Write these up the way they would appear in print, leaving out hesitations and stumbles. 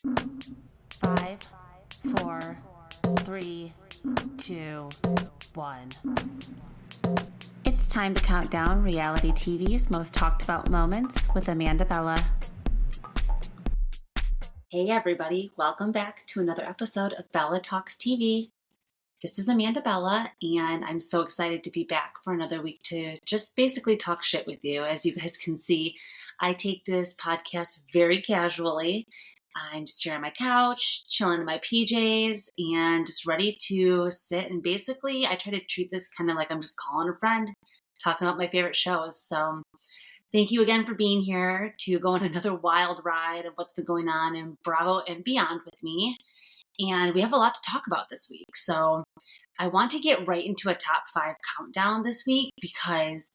5, 4, 3, 2, 1. It's time to count down reality TV's most talked about moments with Amanda Bella. Hey everybody, welcome back to another episode of Bella Talks TV. This is Amanda Bella, and I'm so excited to be back for another week to just basically talk shit with you. As you guys can see, I take this podcast very casually. I'm just here on my couch, chilling in my PJs, and just ready to sit. And basically, I try to treat this kind of like I'm just calling a friend, talking about my favorite shows. So thank you again for being here to go on another wild ride of what's been going on in Bravo and beyond with me. And we have a lot to talk about this week. So I want to get right into a top 5 countdown this week because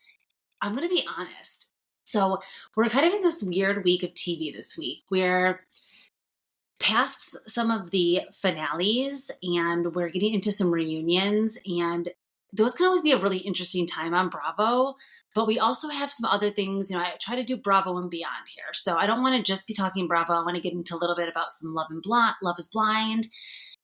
I'm going to be honest. So we're kind of in this weird week of TV this week where past some of the finales and we're getting into some reunions, and those can always be a really interesting time on Bravo. But we also have some other things, I try to do Bravo and beyond here. So I don't want to just be talking Bravo. I want to get into a little bit about some Love is Blind,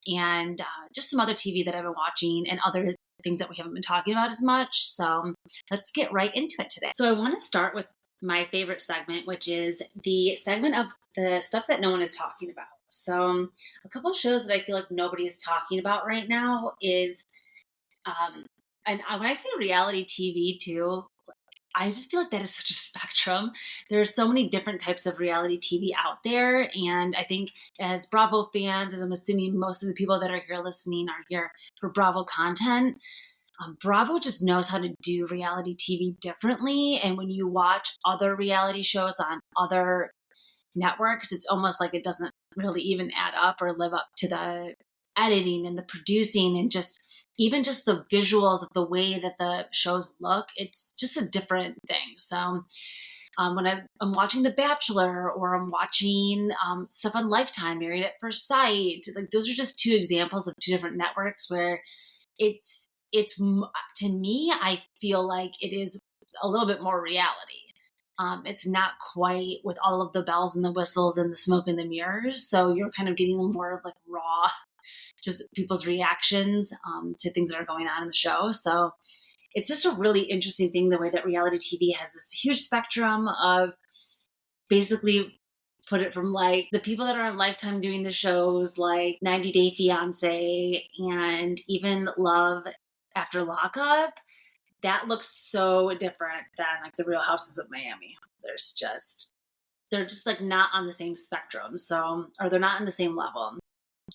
and just some other TV that I've been watching and other things that we haven't been talking about as much. So let's get right into it today. So I want to start with my favorite segment, which is the segment of the stuff that no one is talking about. So a couple of shows that I feel like nobody is talking about right now is, and when I say reality TV too, I just feel like that is such a spectrum. There are so many different types of reality TV out there. And I think as Bravo fans, as I'm assuming most of the people that are here listening are here for Bravo content, Bravo just knows how to do reality TV differently. And when you watch other reality shows on other networks, it's almost like it doesn't really even add up or live up to the editing and the producing and even just the visuals of the way that the shows look. It's just a different thing. So when I'm watching The Bachelor, or I'm watching stuff on Lifetime, Married at First Sight, like those are just 2 examples of 2 different networks where it's to me, I feel like it is a little bit more reality. It's not quite with all of the bells and the whistles and the smoke and the mirrors. So you're kind of getting more of like raw, just people's reactions to things that are going on in the show. So it's just a really interesting thing, the way that reality TV has this huge spectrum of basically put it from like the people that are on Lifetime doing the shows like 90 Day Fiancé and even Love After Lockup. That looks so different than like the Real Houses of Miami. They're just like not on the same spectrum. So, or they're not on the same level,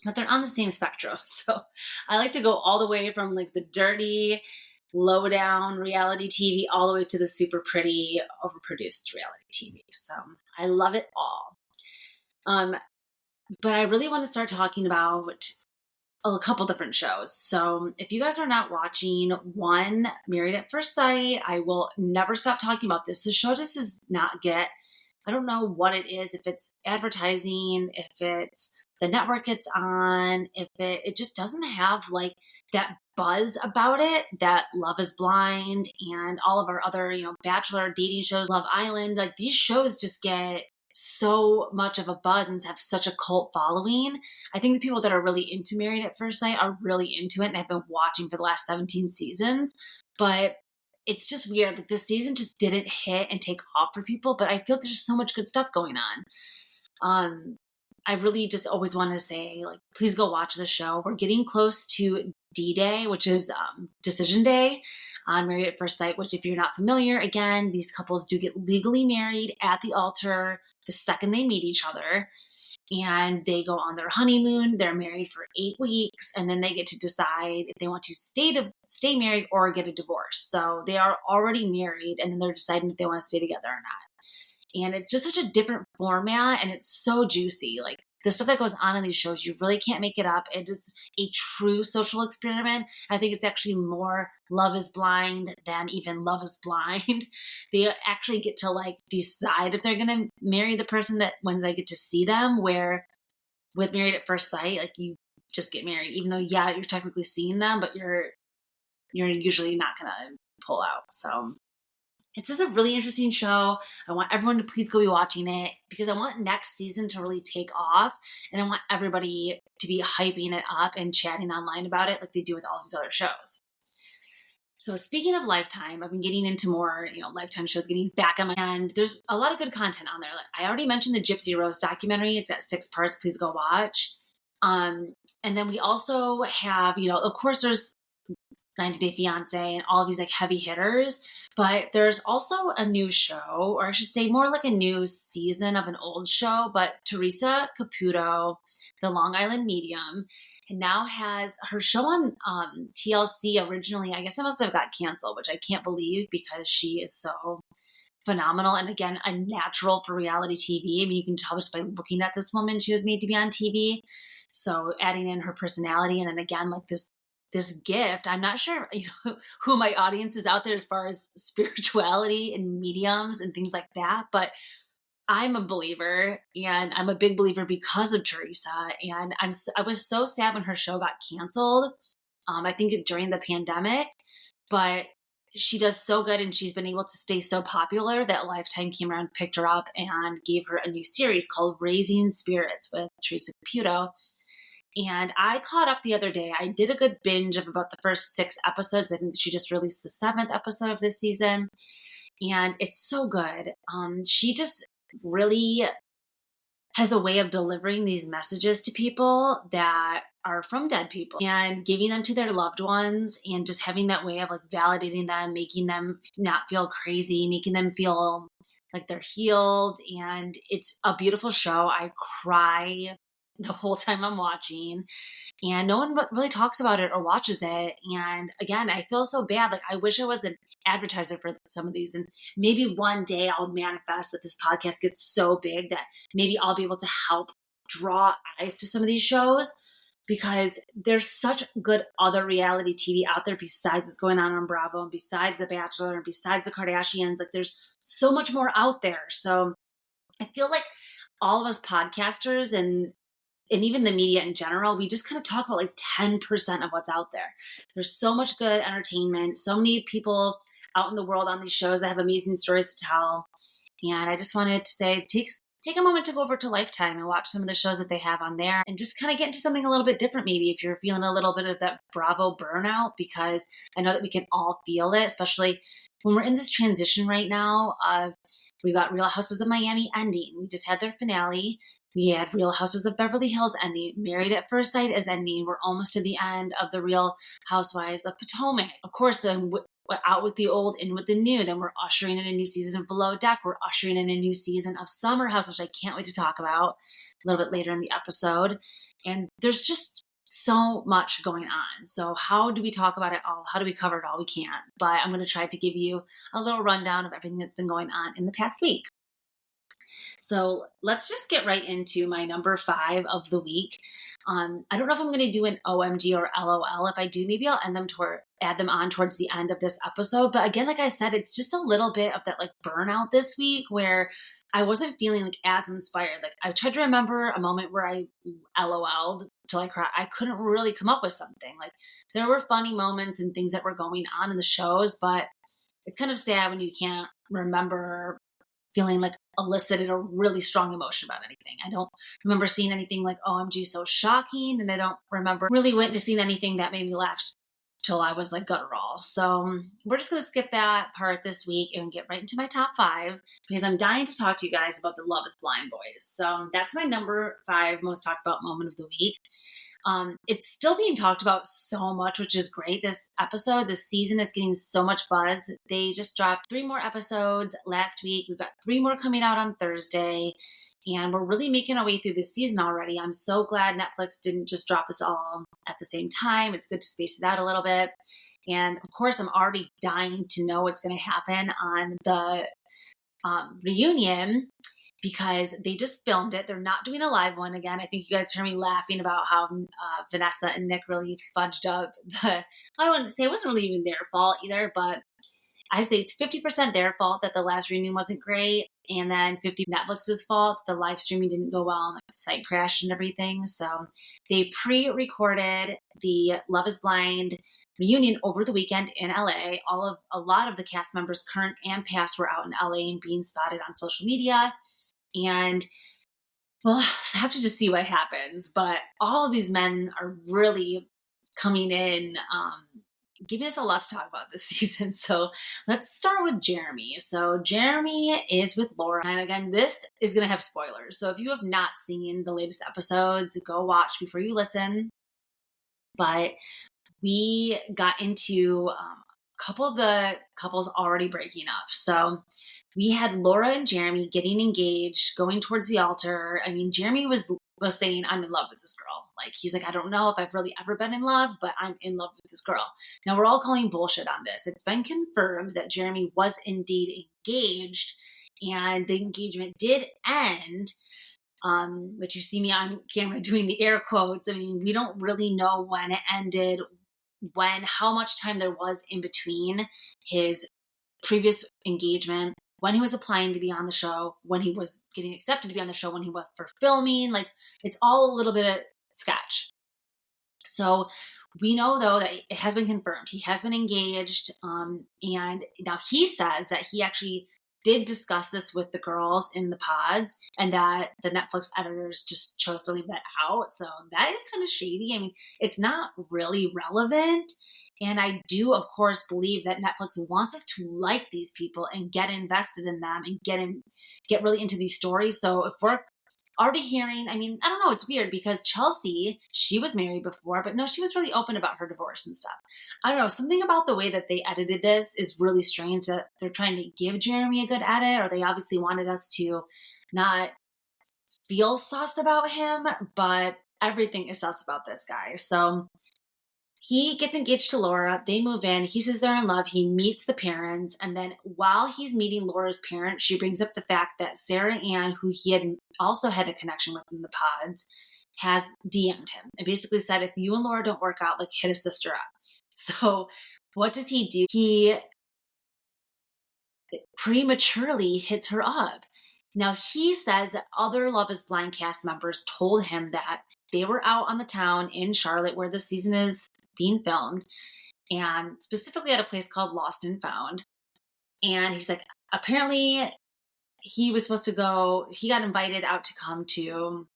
but they're on the same spectrum. So I like to go all the way from like the dirty, low down reality TV all the way to the super pretty, overproduced reality TV. So I love it all. But I really want to start talking about a couple different shows. So if you guys are not watching Married at First Sight, I will never stop talking about this. The show just does not get, I don't know what it is, if it's advertising, if it's the network it's on, if it just doesn't have like that buzz about it that Love is Blind and all of our other, Bachelor dating shows, Love Island, like these shows just get so much of a buzz and have such a cult following. I think the people that are really into Married at First Sight are really into it and have been watching for the last 17 seasons. But it's just weird that this season just didn't hit and take off for people. But I feel like there's just so much good stuff going on. I really just always want to say, like, please go watch the show. We're getting close to D-Day, which is Decision Day on Married at First Sight, which if you're not familiar, again, these couples do get legally married at the altar the second they meet each other. And they go on their honeymoon. They're married for 8 weeks, and then they get to decide if they want to stay married or get a divorce. So they are already married, and then they're deciding if they want to stay together or not. And it's just such a different format, and it's so juicy. Like the stuff that goes on in these shows, you really can't make it up. It is a true social experiment. I think it's actually more Love is Blind than even Love is Blind. They actually get to like decide if they're going to marry the person that when they get to see them, where with Married at First Sight, like you just get married, even though, yeah, you're technically seeing them, but you're usually not going to pull out. So It's just a really interesting show. I want everyone to please go be watching it because I want next season to really take off, and I want everybody to be hyping it up and chatting online about it like they do with all these other shows. So speaking of Lifetime, I've been getting into more, Lifetime shows, getting back on and there's a lot of good content on there. Like I already mentioned the Gypsy Rose documentary. It's got 6 parts. Please go watch. And then we also have, of course there's 90 Day Fiancé and all of these like heavy hitters, but there's also a new show, or I should say more like a new season of an old show, but Teresa Caputo, the Long Island medium, and now has her show on TLC originally. I guess it must have got canceled, which I can't believe because she is so phenomenal. And again, a natural for reality TV. I mean, you can tell just by looking at this woman, she was made to be on TV. So adding in her personality, and then again, like this gift. I'm not sure who my audience is out there as far as spirituality and mediums and things like that, but I'm a believer, and I'm a big believer because of Teresa. And I was so sad when her show got canceled. I think during the pandemic, but she does so good, and she's been able to stay so popular that Lifetime came around, picked her up, and gave her a new series called Raising Spirits with Teresa Caputo. And I caught up the other day. I did a good binge of about the first 6 episodes. I think she just released the 7th episode of this season. And it's so good. She just really has a way of delivering these messages to people that are from dead people and giving them to their loved ones, and just having that way of like validating them, making them not feel crazy, making them feel like they're healed. And it's a beautiful show. I cry the whole time I'm watching, and no one really talks about it or watches it. And again, I feel so bad. Like I wish I was an advertiser for some of these, and maybe one day I'll manifest that this podcast gets so big that maybe I'll be able to help draw eyes to some of these shows, because there's such good other reality TV out there besides what's going on Bravo, and besides The Bachelor, and besides the Kardashians. Like there's so much more out there. So I feel like all of us podcasters and even the media in general, we just kind of talk about like 10% of what's out there. There's so much good entertainment, so many people out in the world on these shows that have amazing stories to tell. And I just wanted to say, take a moment to go over to Lifetime and watch some of the shows that they have on there, and just kind of get into something a little bit different maybe if you're feeling a little bit of that Bravo burnout, because I know that we can all feel it, especially when we're in this transition right now of we got Real Houses of Miami ending. We just had their finale. We had Real Houses of Beverly Hills ending. Married at First Sight is ending. We're almost to the end of the Real Housewives of Potomac. Of course, then out with the old, in with the new. Then we're ushering in a new season of Below Deck. We're ushering in a new season of Summer House, which I can't wait to talk about a little bit later in the episode. And there's just so much going on. So how do we talk about it all? How do we cover it all? We can't. But I'm going to try to give you a little rundown of everything that's been going on in the past week. So let's just get right into my number 5 of the week. I don't know if I'm going to do an OMG or LOL. If I do, maybe I'll add them on towards the end of this episode. But again, like I said, it's just a little bit of that like burnout this week where I wasn't feeling like as inspired. Like I tried to remember a moment where I LOL'd till I cried. I couldn't really come up with something. Like there were funny moments and things that were going on in the shows, but it's kind of sad when you can't remember feeling like elicited a really strong emotion about anything. I don't remember seeing anything like OMG so shocking, and I don't remember really witnessing anything that made me laugh till I was like guttural. So we're just going to skip that part this week and get right into my top 5, because I'm dying to talk to you guys about the Love is Blind boys. So that's my number 5 most talked about moment of the week. It's still being talked about so much, which is great. This season is getting so much buzz. They just dropped 3 more episodes last week. We've got 3 more coming out on Thursday, and we're really making our way through this season already. I'm so glad Netflix didn't just drop this all at the same time. It's good to space it out a little bit. And of course, I'm already dying to know what's going to happen on the reunion, because they just filmed it. They're not doing a live one again. I think you guys heard me laughing about how Vanessa and Nick really fudged up I wouldn't say it wasn't really even their fault either, but I say it's 50% their fault that the last reunion wasn't great. And then 50 Netflix's fault. The live streaming didn't go well, like the site crashed and everything. So they pre-recorded the Love is Blind reunion over the weekend in LA. A lot of the cast members, current and past, were out in LA and being spotted on social media. And well, I have to just see what happens. But all of these men are really coming in, giving us a lot to talk about this season. So let's start with Jeremy. So Jeremy is with Laura. And again, this is going to have spoilers. So if you have not seen the latest episodes, go watch before you listen. But we got into a couple of the couples already breaking up. So we had Laura and Jeremy getting engaged, going towards the altar. I mean, Jeremy was saying, I'm in love with this girl. Like, he's like, I don't know if I've really ever been in love, but I'm in love with this girl. Now, we're all calling bullshit on this. It's been confirmed that Jeremy was indeed engaged, and the engagement did end. But you see me on camera doing the air quotes. I mean, we don't really know when it ended, how much time there was in between his previous engagement, when he was applying to be on the show, when he was getting accepted to be on the show, when he went for filming. Like, it's all a little bit of sketch. So we know, though, that it has been confirmed. He has been engaged. And now he says that he actually did discuss this with the girls in the pods, and that the Netflix editors just chose to leave that out. So that is kind of shady. I mean, it's not really relevant. And I do, of course, believe that Netflix wants us to like these people and get invested in them and get really into these stories. So if we're already hearing, I mean, I don't know, it's weird because Chelsea, she was married before, but no, she was really open about her divorce and stuff. I don't know, something about the way that they edited this is really strange, that they're trying to give Jeremy a good edit, or they obviously wanted us to not feel sus about him, but everything is sus about this guy. So he gets engaged to Laura. They move in. He says they're in love. He meets the parents. And then while he's meeting Laura's parents, she brings up the fact that Sarah Ann, who he had also had a connection with in the pods, has DM'd him and basically said, if you and Laura don't work out, like, hit his sister up. So what does he do? He prematurely hits her up. Now, he says that other Love is Blind cast members told him that they were out on the town in Charlotte, where the season is being filmed, and specifically at a place called Lost and Found. And he's like, apparently he was supposed to go, he got invited out to come to,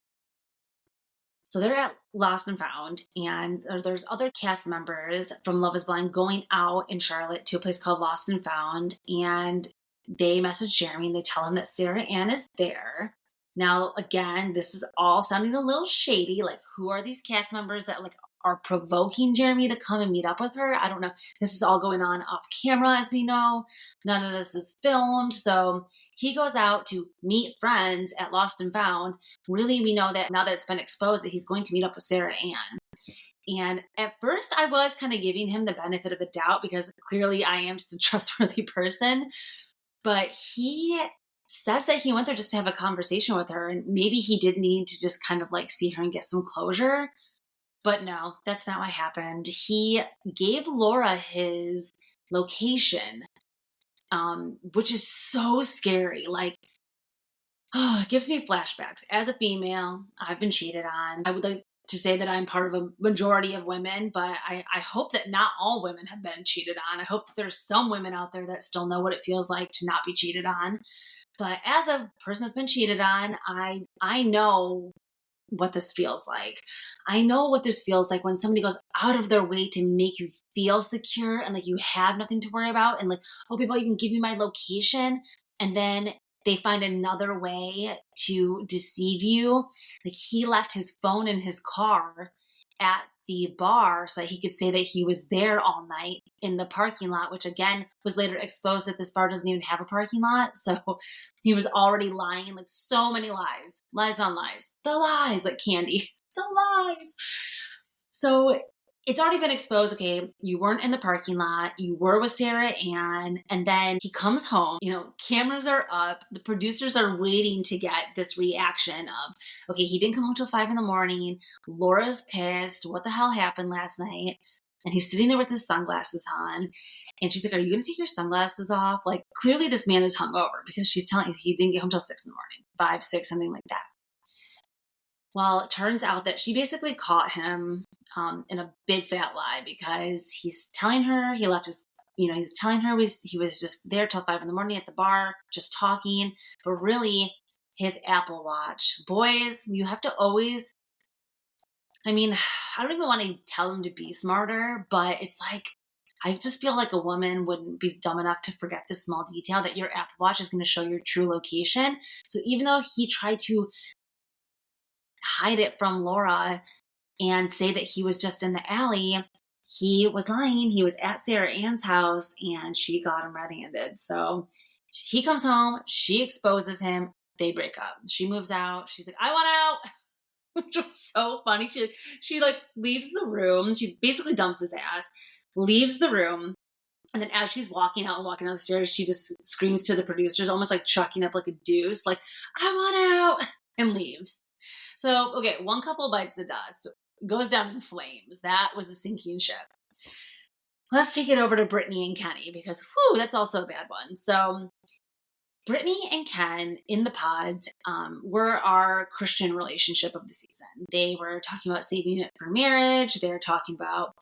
so they're at Lost and Found, and there's other cast members from Love is Blind going out in Charlotte to a place called Lost and Found, and they message Jeremy and they tell him that Sarah Ann is there. Now, again, this is all sounding a little shady. Like, who are these cast members that like are provoking Jeremy to come and meet up with her? I don't know. This is all going on off camera, as we know. None of this is filmed. So he goes out to meet friends at Lost and Found. Really, we know that now that it's been exposed that he's going to meet up with Sarah Ann. And at first, I was kind of giving him the benefit of a doubt because clearly I am just a trustworthy person. But he says that he went there just to have a conversation with her, and maybe he did need to just kind of like see her and get some closure. But no, that's not what happened. He gave Laura his location, which is so scary. Like, oh, it gives me flashbacks. As a female, I've been cheated on. I would like to say that I'm part of a majority of women, but I hope that not all women have been cheated on. I hope that there's some women out there that still know what it feels like to not be cheated on. But as a person that's been cheated on, I know what this feels like. I know what this feels like when somebody goes out of their way to make you feel secure and like you have nothing to worry about, and like, oh, people, you can give me my location, and then they find another way to deceive you. Like, he left his phone in his car at the bar so that he could say that he was there all night in the parking lot, which again was later exposed that this bar doesn't even have a parking lot. So he was already lying, like so many lies on lies, the lies, like candy, the lies. So it's already been exposed. Okay, you weren't in the parking lot. You were with Sarah Ann. And then he comes home, cameras are up. The producers are waiting to get this reaction of, okay, he didn't come home till 5 a.m. Laura's pissed. What the hell happened last night? and he's sitting there with his sunglasses on. And she's like, are you going to take your sunglasses off? Like, clearly this man is hungover because she's telling he didn't get home till 6 in the morning, 5, 6, something like that. Well, it turns out that she basically caught him in a big fat lie because he's telling her he left his, he's telling her he was just there till 5 in the morning at the bar, just talking, but really his Apple Watch. Boys, you have to always, I don't even want to tell him to be smarter, but it's like, I just feel like a woman wouldn't be dumb enough to forget this small detail that your Apple Watch is going to show your true location. So even though he tried to hide it from Laura and say that he was just in the alley, he was lying. He was at Sarah Ann's house and she got him red-handed. So he comes home, she exposes him, they break up. She moves out. She's like, I want out. Which was so funny. She like leaves the room. She basically dumps his ass, leaves the room. And then as she's walking out the stairs, she just screams to the producers, almost like chucking up like a deuce, like, I want out, and leaves. So, okay, one couple bites of dust, goes down in flames. That was a sinking ship. Let's take it over to Brittany and Kenny because, whew, that's also a bad one. So Brittany and Ken in the pods were our Christian relationship of the season. They were talking about saving it for marriage. They're talking about,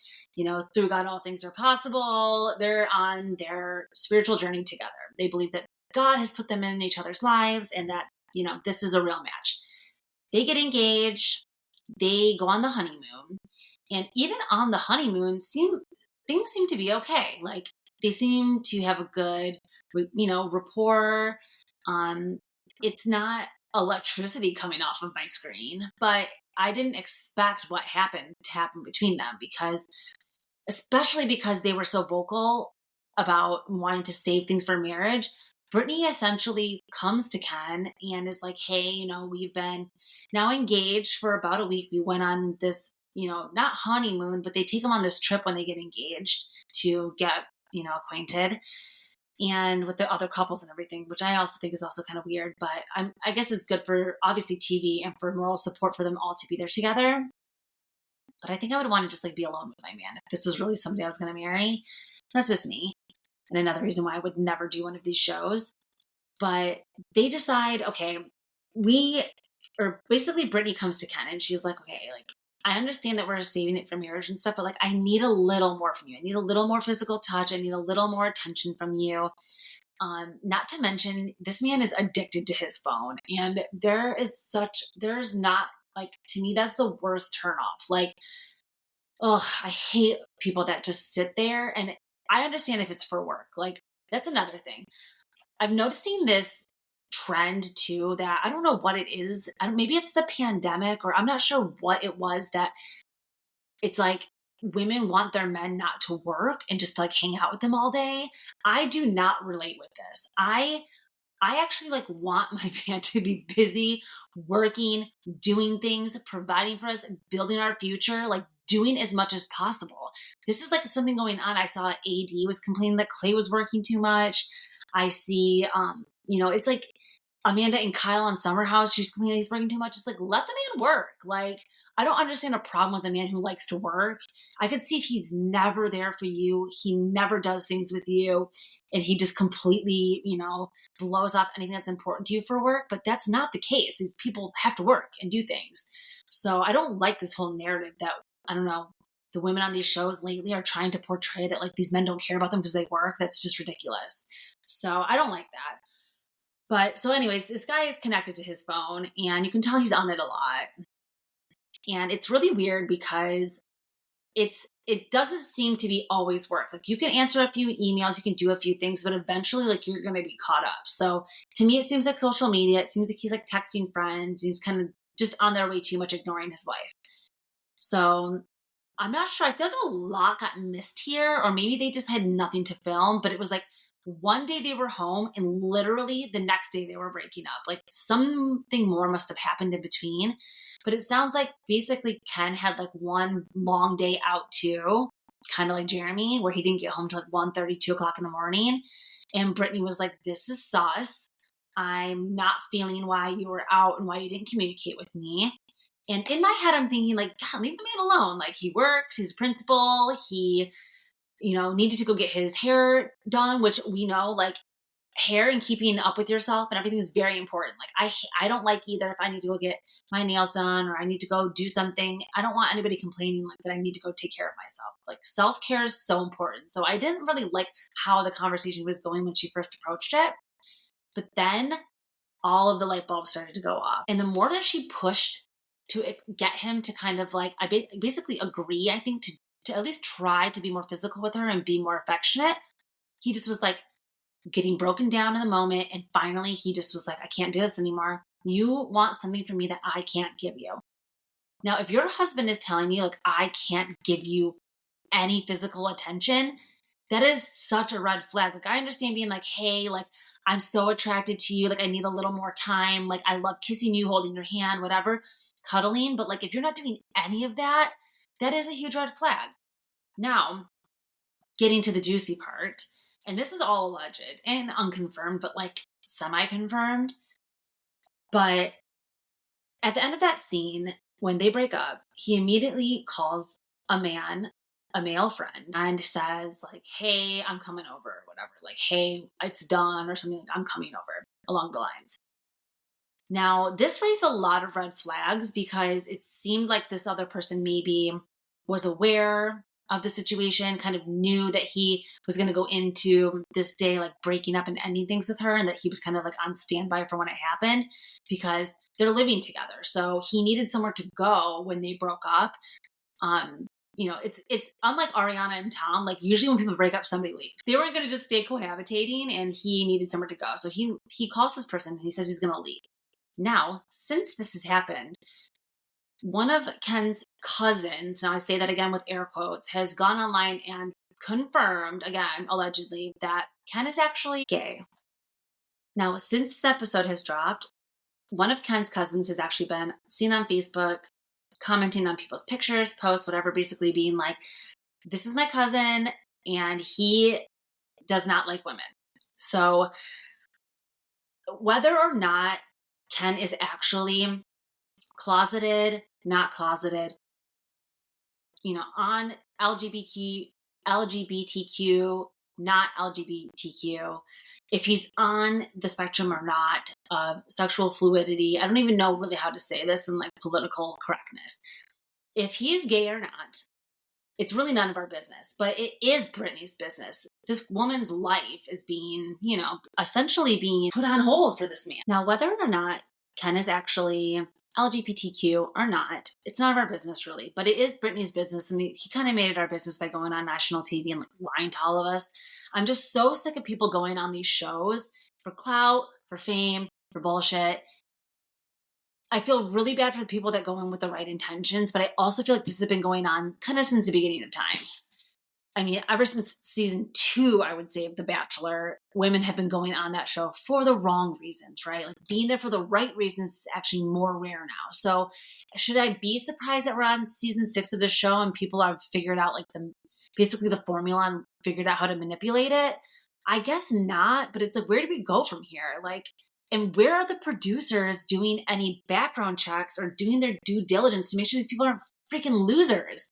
through God, all things are possible. They're on their spiritual journey together. They believe that God has put them in each other's lives and that, this is a real match. They get engaged. They go on the honeymoon. And even on the honeymoon, things seem to be okay. Like, they seem to have a good, rapport. It's not electricity coming off of my screen, but I didn't expect what happened to happen between them especially because they were so vocal about wanting to save things for marriage. Brittany essentially comes to Ken and is like, hey, we've been now engaged for about a week. We went on this, not honeymoon, but they take them on this trip when they get engaged to get, acquainted and with the other couples and everything, which I also think is also kind of weird, but I guess it's good for obviously TV and for moral support for them all to be there together. But I think I would want to just like be alone with my man if this was really somebody I was going to marry. That's just me. And another reason why I would never do one of these shows. But they decide, okay, basically Brittany comes to Ken and she's like, okay, like, I understand that we're saving it for marriage and stuff, but like, I need a little more from you. I need a little more physical touch. I need a little more attention from you. Not to mention, this man is addicted to his phone. And there's not, like, to me, that's the worst turnoff. Like, I hate people that just sit there. And I understand if it's for work. Like, that's another thing. I'm noticing this trend too that I don't know what it is. Maybe it's the pandemic or I'm not sure what it was that it's like women want their men not to work and just like hang out with them all day. I do not relate with this. I actually like want my man to be busy working, doing things, providing for us, building our future, like doing as much as possible. This is like something going on. I saw AD was complaining that Clay was working too much. I see, it's like Amanda and Kyle on Summer House. She's complaining he's working too much. It's like, let the man work. Like, I don't understand a problem with a man who likes to work. I could see if he's never there for you. He never does things with you. And he just completely, blows off anything that's important to you for work. But that's not the case. These people have to work and do things. So I don't like this whole narrative that, I don't know, the women on these shows lately are trying to portray that like these men don't care about them because they work. That's just ridiculous. So I don't like that. But so anyways, this guy is connected to his phone and you can tell he's on it a lot. And it's really weird because it doesn't seem to be always work. Like you can answer a few emails, you can do a few things, but eventually like you're going to be caught up. So to me, it seems like social media. It seems like he's like texting friends. He's kind of just on their way too much, ignoring his wife. So I'm not sure. I feel like a lot got missed here, or maybe they just had nothing to film, but it was like one day they were home and literally the next day they were breaking up. Like something more must have happened in between. But it sounds like basically Ken had like one long day out too, kind of like Jeremy, where he didn't get home till like 1:30, 2 o'clock in the morning. And Brittany was like, this is sus. I'm not feeling why you were out and why you didn't communicate with me. And in my head, I'm thinking like, God, leave the man alone. Like he works, he's a principal, he, needed to go get his hair done, which we know like hair and keeping up with yourself and everything is very important. Like I don't like either if I need to go get my nails done or I need to go do something. I don't want anybody complaining like that I need to go take care of myself. Like self-care is so important. So I didn't really like how the conversation was going when she first approached it. But then all of the light bulbs started to go off. And the more that she pushed to get him to kind of like, I basically agree, I think, to at least try to be more physical with her and be more affectionate, he just was like getting broken down in the moment. And finally, he just was like, I can't do this anymore. You want something from me that I can't give you. Now, if your husband is telling you, like, I can't give you any physical attention, that is such a red flag. Like, I understand being like, hey, like, I'm so attracted to you. Like, I need a little more time. Like, I love kissing you, holding your hand, whatever, cuddling. But like, if you're not doing any of that, that is a huge red flag. Now, getting to the juicy part, and this is all alleged and unconfirmed, but like semi-confirmed. But at the end of that scene, when they break up, he immediately calls a male friend, and says like, hey, I'm coming over, or whatever. Like, hey, it's done, or something like, I'm coming over, along the lines. Now, this raised a lot of red flags because it seemed like this other person maybe was aware of the situation, kind of knew that he was going to go into this day like breaking up and ending things with her, and that he was kind of like on standby for when it happened because they're living together. So he needed somewhere to go when they broke up. It's unlike Ariana and Tom. Like usually when people break up, somebody leaves. They weren't going to just stay cohabitating, and he needed somewhere to go. So he calls this person and he says he's going to leave. Now, since this has happened, one of Ken's cousins, now I say that again with air quotes, has gone online and confirmed, again, allegedly, that Ken is actually gay. Now, since this episode has dropped, one of Ken's cousins has actually been seen on Facebook commenting on people's pictures, posts, whatever, basically being like, this is my cousin and he does not like women. So whether or not Ken is actually closeted, not closeted, on LGBTQ, not LGBTQ, if he's on the spectrum or not of sexual fluidity. I don't even know really how to say this in like political correctness. If he's gay or not, it's really none of our business, but it is Brittany's business. This woman's life is being, essentially being put on hold for this man. Now, whether or not Ken is actually LGBTQ or not, it's none of our business really, but it is Brittany's business. And he kind of made it our business by going on national TV and like lying to all of us. I'm just so sick of people going on these shows for clout, for fame, for bullshit. I feel really bad for the people that go in with the right intentions, but I also feel like this has been going on kind of since the beginning of time. I mean, ever since season 2, I would say, of The Bachelor, women have been going on that show for the wrong reasons, right? Like being there for the right reasons is actually more rare now. So should I be surprised that we're on season 6 of the show and people have figured out like basically the formula and figured out how to manipulate it? I guess not, but it's like, where do we go from here? Like, and where are the producers doing any background checks or doing their due diligence to make sure these people aren't freaking losers?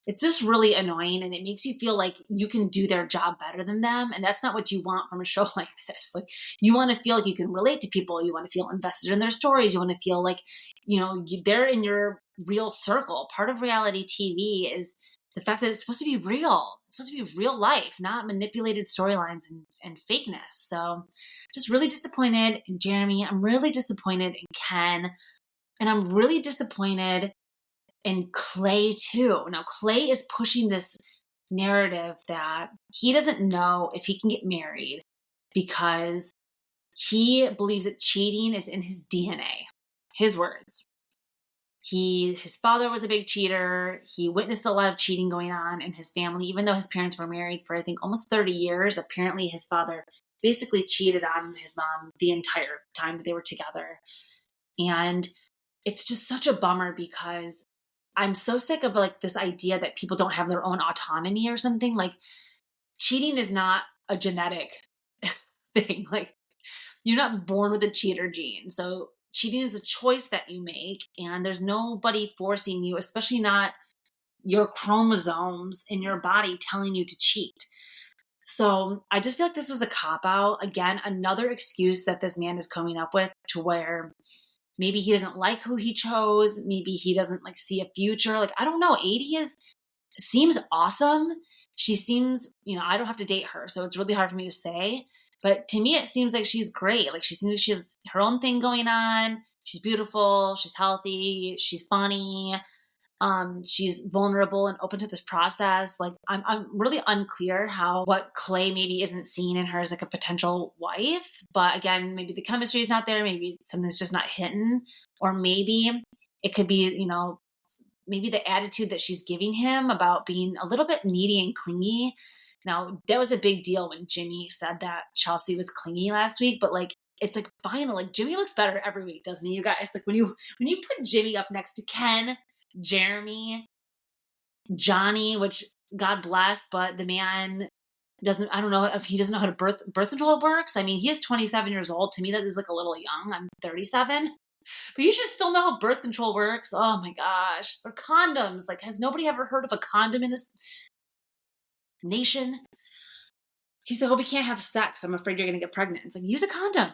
It's just really annoying, and it makes you feel like you can do their job better than them. And that's not what you want from a show like this. Like, you want to feel like you can relate to people. You want to feel invested in their stories. You want to feel like, they're in your real circle. Part of reality TV is the fact that it's supposed to be real. It's supposed to be real life, not manipulated storylines and fakeness. So just really disappointed in Jeremy. I'm really disappointed in Ken. And I'm really disappointed in Clay too. Now, Clay is pushing this narrative that he doesn't know if he can get married because he believes that cheating is in his DNA. His words. His father was a big cheater. He witnessed a lot of cheating going on in his family, even though his parents were married for, I think, almost 30 years. Apparently, his father basically cheated on his mom the entire time that they were together. And it's just such a bummer because I'm so sick of like this idea that people don't have their own autonomy or something. Like, cheating is not a genetic thing. Like, you're not born with a cheater gene. So cheating is a choice that you make, and there's nobody forcing you, especially not your chromosomes in your body telling you to cheat. So I just feel like this is a cop out. Again, another excuse that this man is coming up with to where maybe he doesn't like who he chose. Maybe he doesn't like see a future. Like, I don't know. 80 seems awesome. She seems, I don't have to date her, so it's really hard for me to say. But to me, it seems like she's great. Like, she seems like she has her own thing going on. She's beautiful. She's healthy. She's funny. She's vulnerable and open to this process. Like, I'm really unclear what Clay maybe isn't seeing in her as like a potential wife. But again, maybe the chemistry is not there. Maybe something's just not hitting, or maybe it could be, maybe the attitude that she's giving him about being a little bit needy and clingy. Now, that was a big deal when Jimmy said that Chelsea was clingy last week, but like, it's like final. Like, Jimmy looks better every week, doesn't he, you guys? Like, when you put Jimmy up next to Ken, Jeremy, Johnny, which God bless, but the man I don't know if he doesn't know how to birth control works. I mean, he is 27 years old. To me, that is like a little young. I'm 37. But you should still know how birth control works. Oh my gosh. Or condoms. Like, has nobody ever heard of a condom in this nation? He said, oh, we can't have sex. I'm afraid you're going to get pregnant. It's like, use a condom.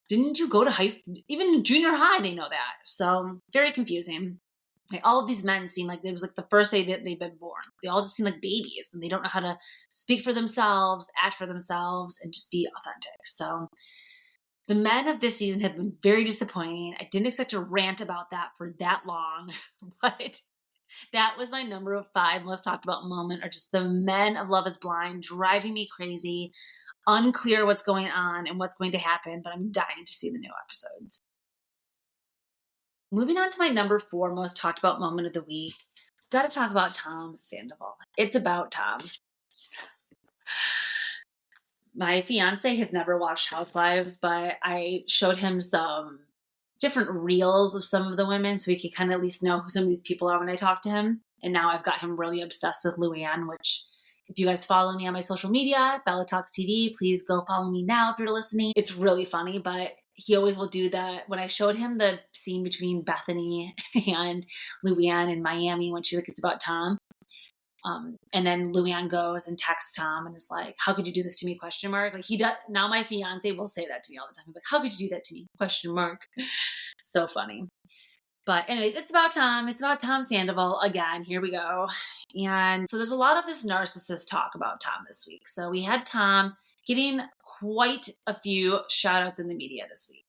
Didn't you go to high school? Even junior high, they know that. So very confusing. Like, all of these men seem like it was like the first day that they've been born. They all just seem like babies, and they don't know how to speak for themselves, act for themselves, and just be authentic. So the men of this season have been very disappointing. I didn't expect to rant about that for that long, but that was my number 5 most talked about moment, are just the men of Love is Blind driving me crazy, unclear what's going on and what's going to happen, but I'm dying to see the new episodes. Moving on to my number 4 most talked about moment of the week, got to talk about Tom Sandoval. It's about Tom. My fiance has never watched Housewives, but I showed him some different reels of some of the women so he could kind of at least know who some of these people are when I talk to him. And now I've got him really obsessed with Luann, which, if you guys follow me on my social media, Bella Talks TV, please go follow me now if you're listening. It's really funny, but he always will do that. When I showed him the scene between Bethany and Luann in Miami when she's like, it's about Tom. And then Luann goes and texts Tom and is like, how could you do this to me? ? Like, he does. Now my fiance will say that to me all the time. He's like, how could you do that to me? ? So funny. But anyways, it's about Tom. It's about Tom Sandoval again. Here we go. And so there's a lot of this narcissist talk about Tom this week. So we had Tom getting quite a few shout outs in the media this week.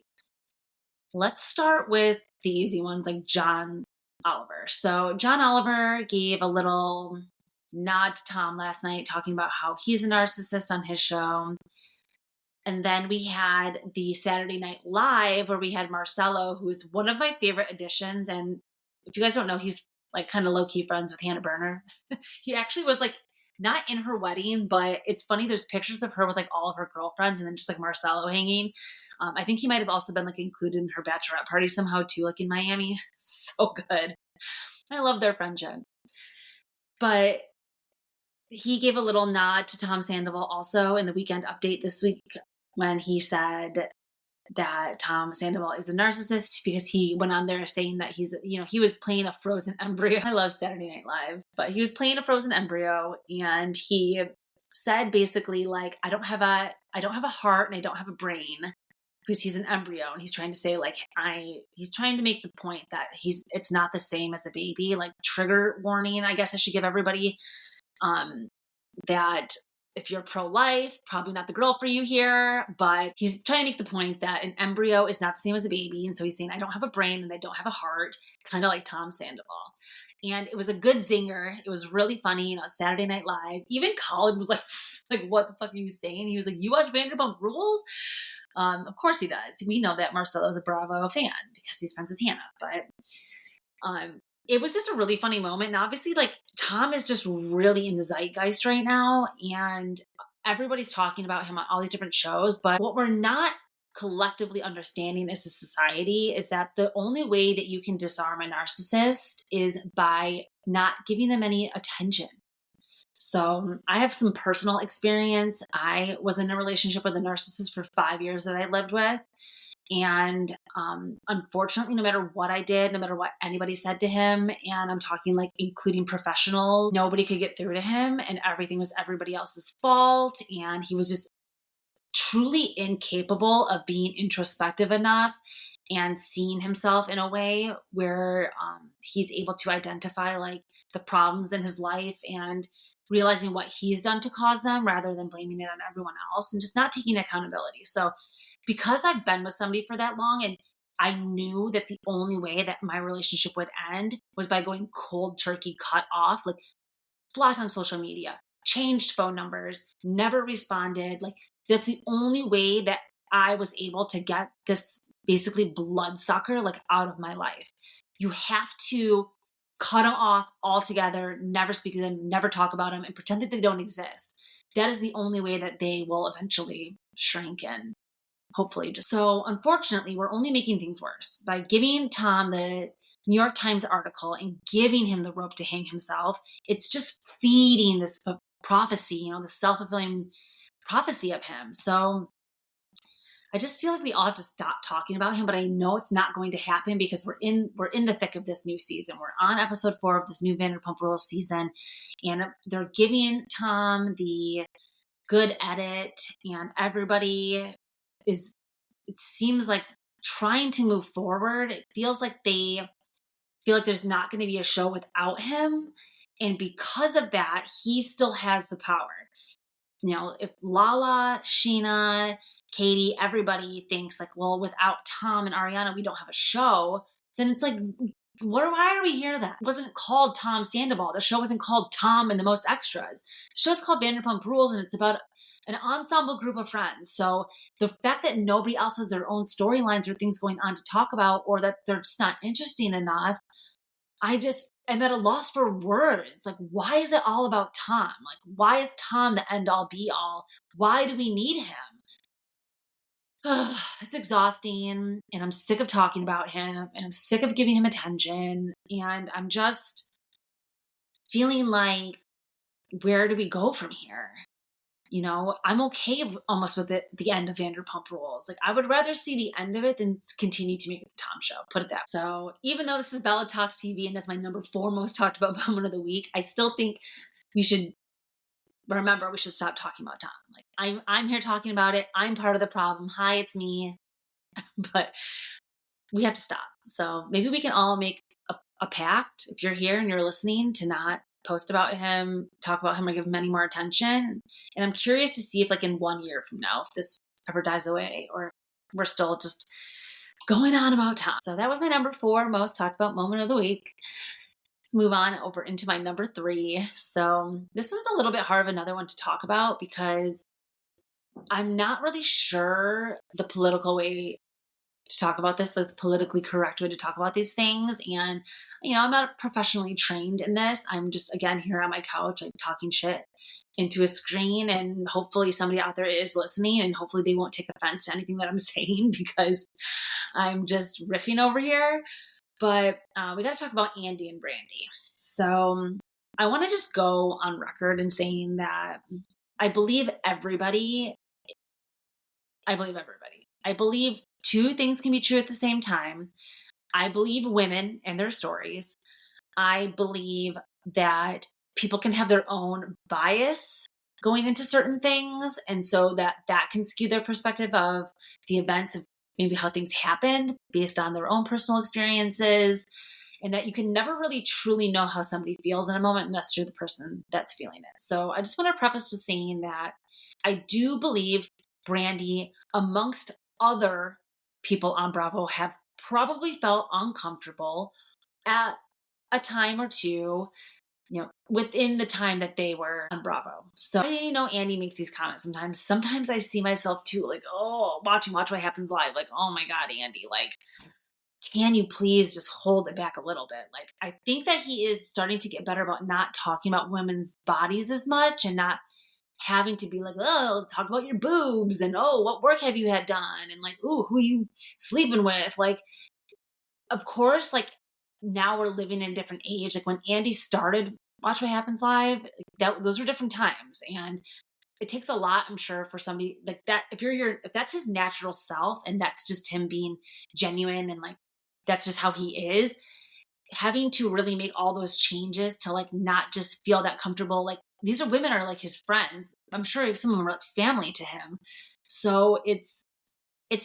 Let's start with the easy ones, like John Oliver. So John Oliver gave a little nod to Tom last night, talking about how he's a narcissist on his show. And then we had the Saturday Night Live where we had Marcelo, who is one of my favorite additions. And if you guys don't know, he's like kind of low-key friends with Hannah Berner. He actually was like not in her wedding, but it's funny. There's pictures of her with like all of her girlfriends and then just like Marcelo hanging. I think he might have also been like included in her bachelorette party somehow too, like in Miami. So good. I love their friendship. But he gave a little nod to Tom Sandoval also in the Weekend Update this week when he said that Tom Sandoval is a narcissist because he went on there saying that he was playing a frozen embryo. I love Saturday Night Live, but he was playing a frozen embryo, and he said basically like, I don't have a heart and I don't have a brain, because he's an embryo, and he's trying to say like, he's trying to make the point that it's not the same as a baby. Like, trigger warning, I guess I should give everybody, that if you're pro-life, probably not the girl for you here, but he's trying to make the point that an embryo is not the same as a baby. And so he's saying, I don't have a brain and I don't have a heart, kind of like Tom Sandoval. And it was a good zinger. It was really funny, Saturday Night Live. Even Colin was like, what the fuck are you saying? He was like, you watch Vanderpump Rules? Of course he does. We know that Marcelo's a Bravo fan because he's friends with Hannah, but it was just a really funny moment. And obviously, like, Tom is just really in the zeitgeist right now, and everybody's talking about him on all these different shows. But what we're not collectively understanding as a society is that the only way that you can disarm a narcissist is by not giving them any attention. So I have some personal experience. I was in a relationship with a narcissist for 5 years that I lived with. And unfortunately, no matter what I did, no matter what anybody said to him, and I'm talking like including professionals, nobody could get through to him, and everything was everybody else's fault. And he was just truly incapable of being introspective enough and seeing himself in a way where he's able to identify like the problems in his life and realizing what he's done to cause them rather than blaming it on everyone else and just not taking accountability. So because I've been with somebody for that long and I knew that the only way that my relationship would end was by going cold turkey, cut off, like blocked on social media, changed phone numbers, never responded. Like that's the only way that I was able to get this basically bloodsucker like out of my life. You have to cut them off altogether, never speak to them, never talk about them, and pretend that they don't exist. That is the only way that they will eventually shrink and hopefully just. So unfortunately, we're only making things worse by giving Tom the New York Times article and giving him the rope to hang himself. It's just feeding this prophecy, the self-fulfilling prophecy of him. So I just feel like we all have to stop talking about him, but I know it's not going to happen because we're in the thick of this new season. We're on episode 4 of this new Vanderpump Rules season, and they're giving Tom the good edit, and everybody is, it seems like, trying to move forward. It feels like they feel like there's not going to be a show without him. And because of that, he still has the power. If Lala, Sheena, Katie, everybody thinks like, well, without Tom and Ariana, we don't have a show, then it's like, why are we here then? It wasn't called Tom Sandoval. The show wasn't called Tom and the Most Extras. The show's called Vanderpump Rules, and it's about an ensemble group of friends. So the fact that nobody else has their own storylines or things going on to talk about, or that they're just not interesting enough, I just am at a loss for words. Like, why is it all about Tom? Like, why is Tom the end all be all? Why do we need him? It's exhausting, and I'm sick of talking about him, and I'm sick of giving him attention, and I'm just feeling like, where do we go from here? I'm okay almost with the end of Vanderpump Rules. Like, I would rather see the end of it than continue to make it the Tom show. Put it that way. So even though this is Bella Talks TV and that's my number 4 most talked about moment of the week, I still think we should stop talking about Tom. Like, I'm here talking about it. I'm part of the problem. Hi, it's me. But we have to stop. So maybe we can all make a pact, if you're here and you're listening, to not post about him, talk about him, or give him any more attention. And I'm curious to see if, like, in 1 year from now, if this ever dies away, or we're still just going on about Tom. So that was my number 4 most talked about moment of the week. Let's move on over into my number 3. So this one's a little bit hard of another one to talk about because I'm not really sure the political way to talk about this, the politically correct way to talk about these things. And, I'm not professionally trained in this. I'm just, again, here on my couch, like, talking shit into a screen, and hopefully somebody out there is listening, and hopefully they won't take offense to anything that I'm saying because I'm just riffing over here. But we got to talk about Andy and Brandi. So I want to just go on record in saying that I believe everybody. I believe 2 things can be true at the same time. I believe women and their stories. I believe that people can have their own bias going into certain things, and so that can skew their perspective of the events of maybe how things happened based on their own personal experiences, and that you can never really truly know how somebody feels in a moment unless you're the person that's feeling it. So I just want to preface with saying that I do believe Brandi, amongst other people on Bravo, have probably felt uncomfortable at a time or two, within the time that they were on Bravo. So I know Andy makes these comments sometimes. Sometimes I see myself too, like, oh, watch What Happens Live. Like, oh my God, Andy, like, can you please just hold it back a little bit? Like, I think that he is starting to get better about not talking about women's bodies as much, and not having to be like, oh, talk about your boobs, and oh, what work have you had done, and like, ooh, who are you sleeping with? Like, of course, like, now we're living in a different age. Like, when Andy started Watch What Happens Live, those were different times, and it takes a lot, I'm sure, for somebody like that. If that's his natural self and that's just him being genuine and like, that's just how he is, having to really make all those changes to like not just feel that comfortable. Like these are women are like his friends. I'm sure some of them are like family to him. So it's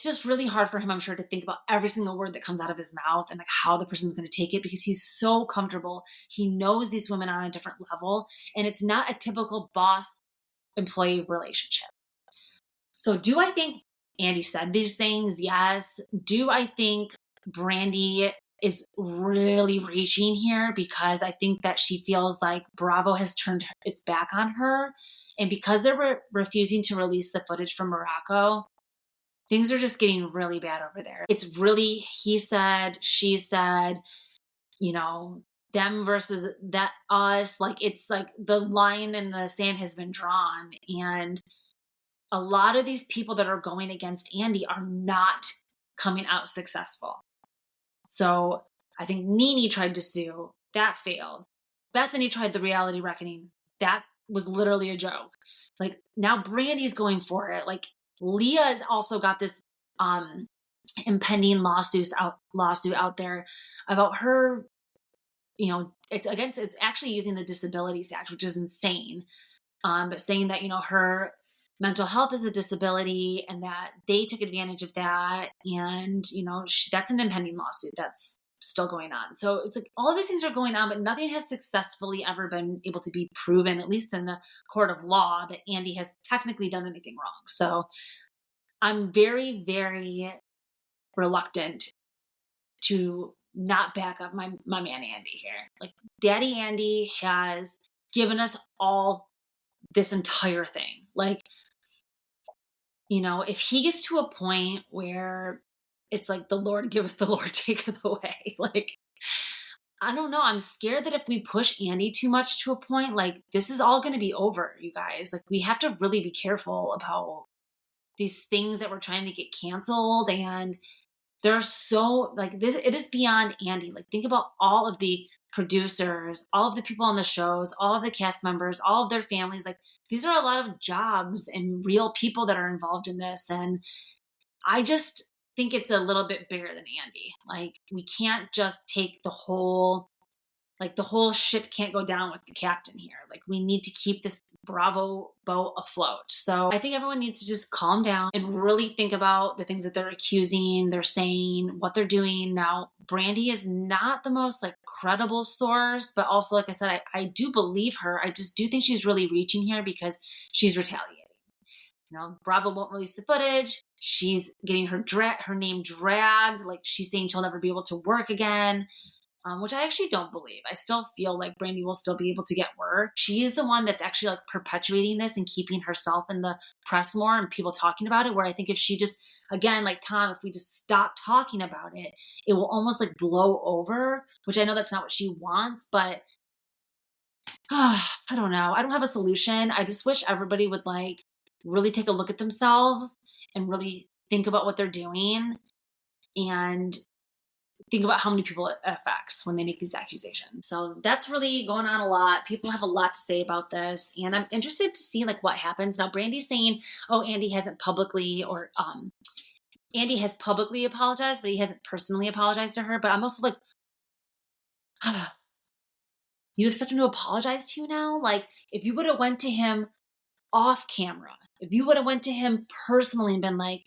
just really hard for him, I'm sure, to think about every single word that comes out of his mouth and like how the person's going to take it, because he's so comfortable. He knows these women on a different level, and it's not a typical boss employee relationship. So do I think Andy said these things? Yes. Do I think Brandi is really reaching here, because I think that she feels like Bravo has turned its back on her, and because they're refusing to release the footage from Morocco, things are just getting really bad over there. It's really he said, she said, them versus that us. Like it's like the line in the sand has been drawn, and a lot of these people that are going against Andy are not coming out successful. So I think Nene tried to sue. That failed. Bethany tried the reality reckoning. That was literally a joke. Like now Brandi's going for it. Like Leah has also got this impending lawsuit out there about her, it's actually using the Disabilities Act, which is insane. But saying that, her mental health is a disability and that they took advantage of that. And, that's an impending lawsuit that's still going on. So it's like all of these things are going on, but nothing has successfully ever been able to be proven, at least in the court of law, that Andy has technically done anything wrong. So I'm very, very reluctant to not back up my man Andy here. Like Daddy Andy has given us all this entire thing. Like, if he gets to a point where it's like the Lord giveth, the Lord taketh away, like, I don't know. I'm scared that if we push Andy too much to a point, like this is all going to be over, you guys. Like we have to really be careful about these things that we're trying to get canceled. And they're so like this, it is beyond Andy. Like think about all of the producers, all of the people on the shows, all of the cast members, all of their families. Like these are a lot of jobs and real people that are involved in this. And I just think it's a little bit bigger than Andy. Like we can't just take the whole ship can't go down with the captain here. Like we need to keep this Bravo boat afloat. So I think everyone needs to just calm down and really think about the things that they're accusing, they're saying, what they're doing. Now, Brandi is not the most like credible source, but also, like I said, I do believe her. I just do think she's really reaching here because she's retaliating. Bravo won't release the footage. She's getting her name dragged. Like she's saying she'll never be able to work again. Which I actually don't believe. I still feel like Brandi will still be able to get work. She's the one that's actually like perpetuating this and keeping herself in the press more and people talking about it, where I think if she just, again, like Tom, if we just stop talking about it, it will almost like blow over, which I know that's not what she wants, but I don't know. I don't have a solution. I just wish everybody would like really take a look at themselves and really think about what they're doing and think about how many people it affects when they make these accusations. So that's really going on a lot. People have a lot to say about this, and I'm interested to see like what happens. Now, Brandi's saying, oh, Andy has publicly apologized, but he hasn't personally apologized to her. But I'm also like, you expect him to apologize to you now? Like if you would have went to him off camera, if you would have went to him personally and been like,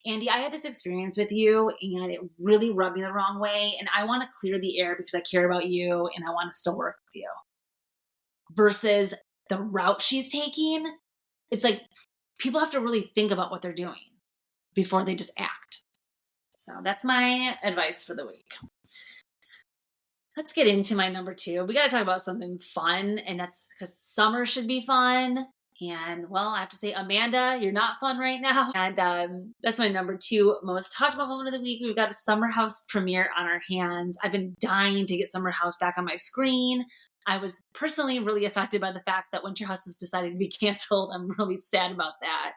Andy, I had this experience with you and it really rubbed me the wrong way. And I want to clear the air because I care about you and I want to still work with you. Versus the route she's taking. It's like people have to really think about what they're doing before they just act. So that's my advice for the week. Let's get into my number 2. We got to talk about something fun, and that's because summer should be fun. And well, I have to say, Amanda, you're not fun right now. And that's my number 2 most talked about moment of the week. We've got a Summer House premiere on our hands. I've been dying to get Summer House back on my screen. I was personally really affected by the fact that Winter House has decided to be canceled. I'm really sad about that.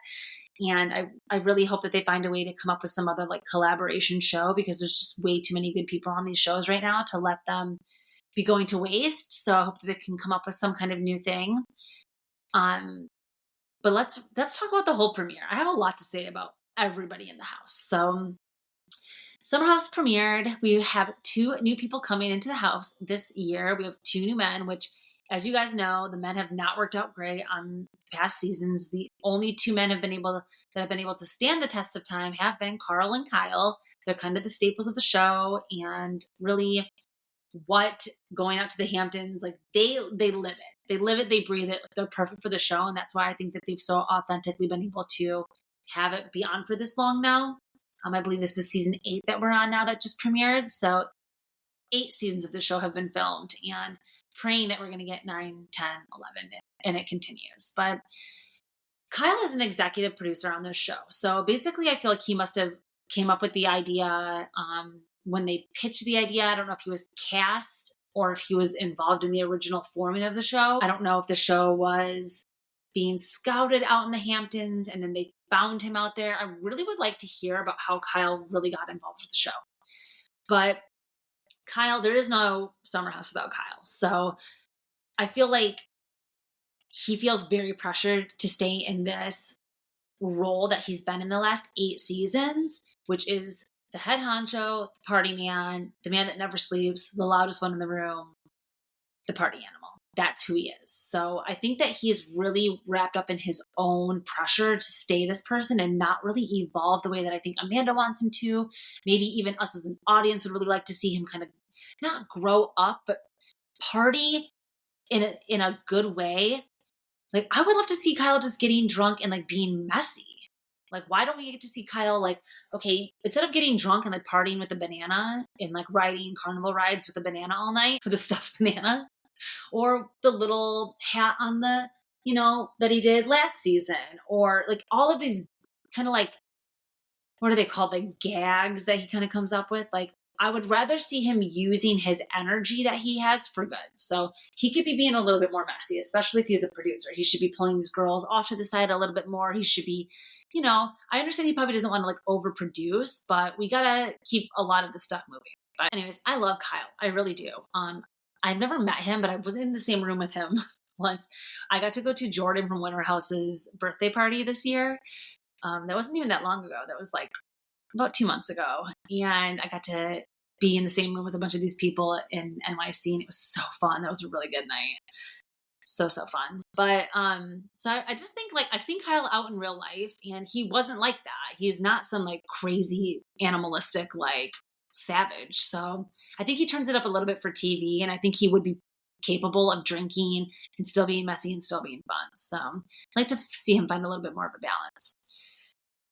And I really hope that they find a way to come up with some other like collaboration show, because there's just way too many good people on these shows right now to let them be going to waste. So I hope that they can come up with some kind of new thing. But let's talk about the whole premiere. I have a lot to say about everybody in the house. So Summer House premiered. We have 2 new people coming into the house this year. We have 2 new men, which, as you guys know, the men have not worked out great on past seasons. The only 2 men that have been able to stand the test of time have been Carl and Kyle. They're kind of the staples of the show, and really what going out to the Hamptons, like they live it. They live it, they breathe it. They're perfect for the show, and that's why I think that they've so authentically been able to have it be on for this long now. I believe this is season 8 that we're on now that just premiered. So 8 seasons of the show have been filmed, and praying that we're going to get 9, 10, 11, and it continues. But Kyle is an executive producer on this show. So basically, I feel like he must have came up with the idea when they pitched the idea. I don't know if he was cast or if he was involved in the original forming of the show. I don't know if the show was being scouted out in the Hamptons and then they found him out there. I really would like to hear about how Kyle really got involved with the show. But Kyle, there is no Summer House without Kyle. So I feel like he feels very pressured to stay in this role that he's been in the last 8 seasons, which is the head honcho, the party man, the man that never sleeps, the loudest one in the room, the party animal. That's who he is. So I think that he's really wrapped up in his own pressure to stay this person and not really evolve the way that I think Amanda wants him to. Maybe even us as an audience would really like to see him kind of not grow up, but party in a good way. Like, I would love to see Kyle just getting drunk and like being messy. Like, why don't we get to see Kyle, like, okay, instead of getting drunk and like partying with a banana and like riding carnival rides with a banana all night, with a stuffed banana, or the little hat on the, that he did last season, or like all of these kind of like, what are they called? Like gags that he kind of comes up with. Like, I would rather see him using his energy that he has for good. So he could be being a little bit more messy, especially if he's a producer. He should be pulling these girls off to the side a little bit more. He should be, I understand he probably doesn't want to like overproduce, but we got to keep a lot of the stuff moving. But anyways, I love Kyle. I really do. I've never met him, but I was in the same room with him once. I got to go to Jordan from Winter House's birthday party this year. That wasn't even that long ago. That was like about 2 months ago. And I got to be in the same room with a bunch of these people in NYC, and it was so fun. That was a really good night. So fun. But so I just think like I've seen Kyle out in real life, and he wasn't like that. He's not some like crazy animalistic like savage. So I think he turns it up a little bit for TV, and I think he would be capable of drinking and still being messy and still being fun. So I'd like to see him find a little bit more of a balance.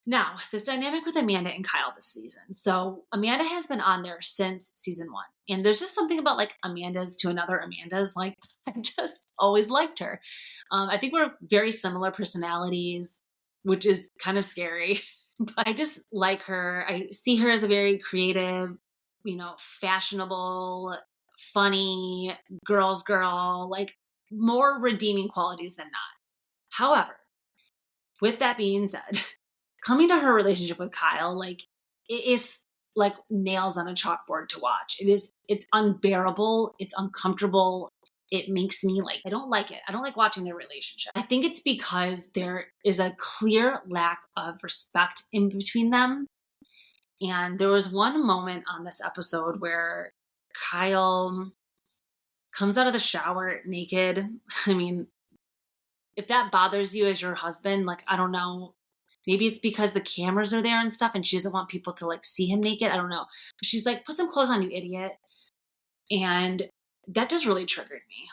Now, this dynamic with Amanda and Kyle this season. So Amanda has been on there since season 1. And there's just something about like Amanda's to another Amanda's. Like, I just always liked her. I think we're very similar personalities, which is kind of scary. But I just like her. I see her as a very creative, fashionable, funny, girl's girl, like more redeeming qualities than not. However, with that being said, coming to her relationship with Kyle, like it is like nails on a chalkboard to watch. It's unbearable. It's uncomfortable. It makes me like, I don't like it. I don't like watching their relationship. I think it's because there is a clear lack of respect in between them. And there was one moment on this episode where Kyle comes out of the shower naked. I mean, if that bothers you as your husband, like, I don't know. Maybe it's because the cameras are there and stuff and she doesn't want people to like see him naked. I don't know. But she's like, put some clothes on, you idiot. And that just really triggered me.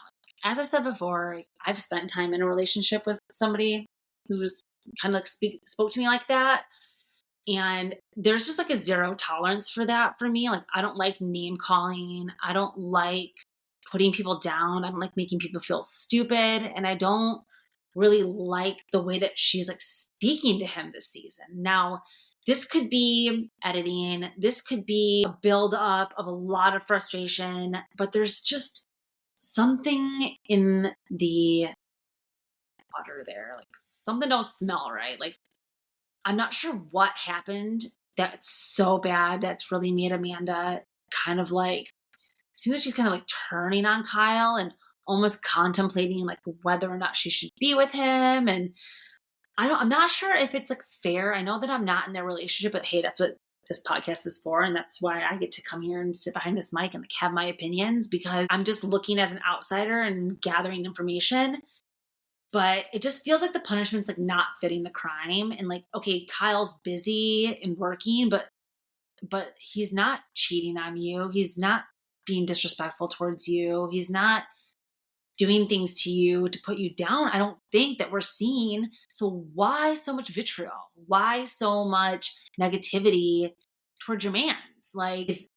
As I said before, I've spent time in a relationship with somebody who was kind of like spoke to me like that. And there's just like a zero tolerance for that for me. Like, I don't like name calling. I don't like putting people down. I don't like making people feel stupid. And I don't really like the way that she's like speaking to him this season. Now, this could be editing. This could be a buildup of a lot of frustration, but there's just something in the water there. Like, something don't smell right. Like, I'm not sure what happened that's so bad that's really made Amanda kind of like, seems like she's kind of like turning on Kyle and almost contemplating like whether or not she should be with him. And I'm not sure if it's like fair. I know that I'm not in their relationship, but hey, that's what this podcast is for. And that's why I get to come here and sit behind this mic and like have my opinions, because I'm just looking as an outsider and gathering information. But it just feels like the punishment's like not fitting the crime. And like, okay, Kyle's busy and working, but he's not cheating on you. He's not being disrespectful towards you. He's not doing things to you to put you down. I don't think that we're seeing. So why so much vitriol? Why so much negativity towards your mans? Like,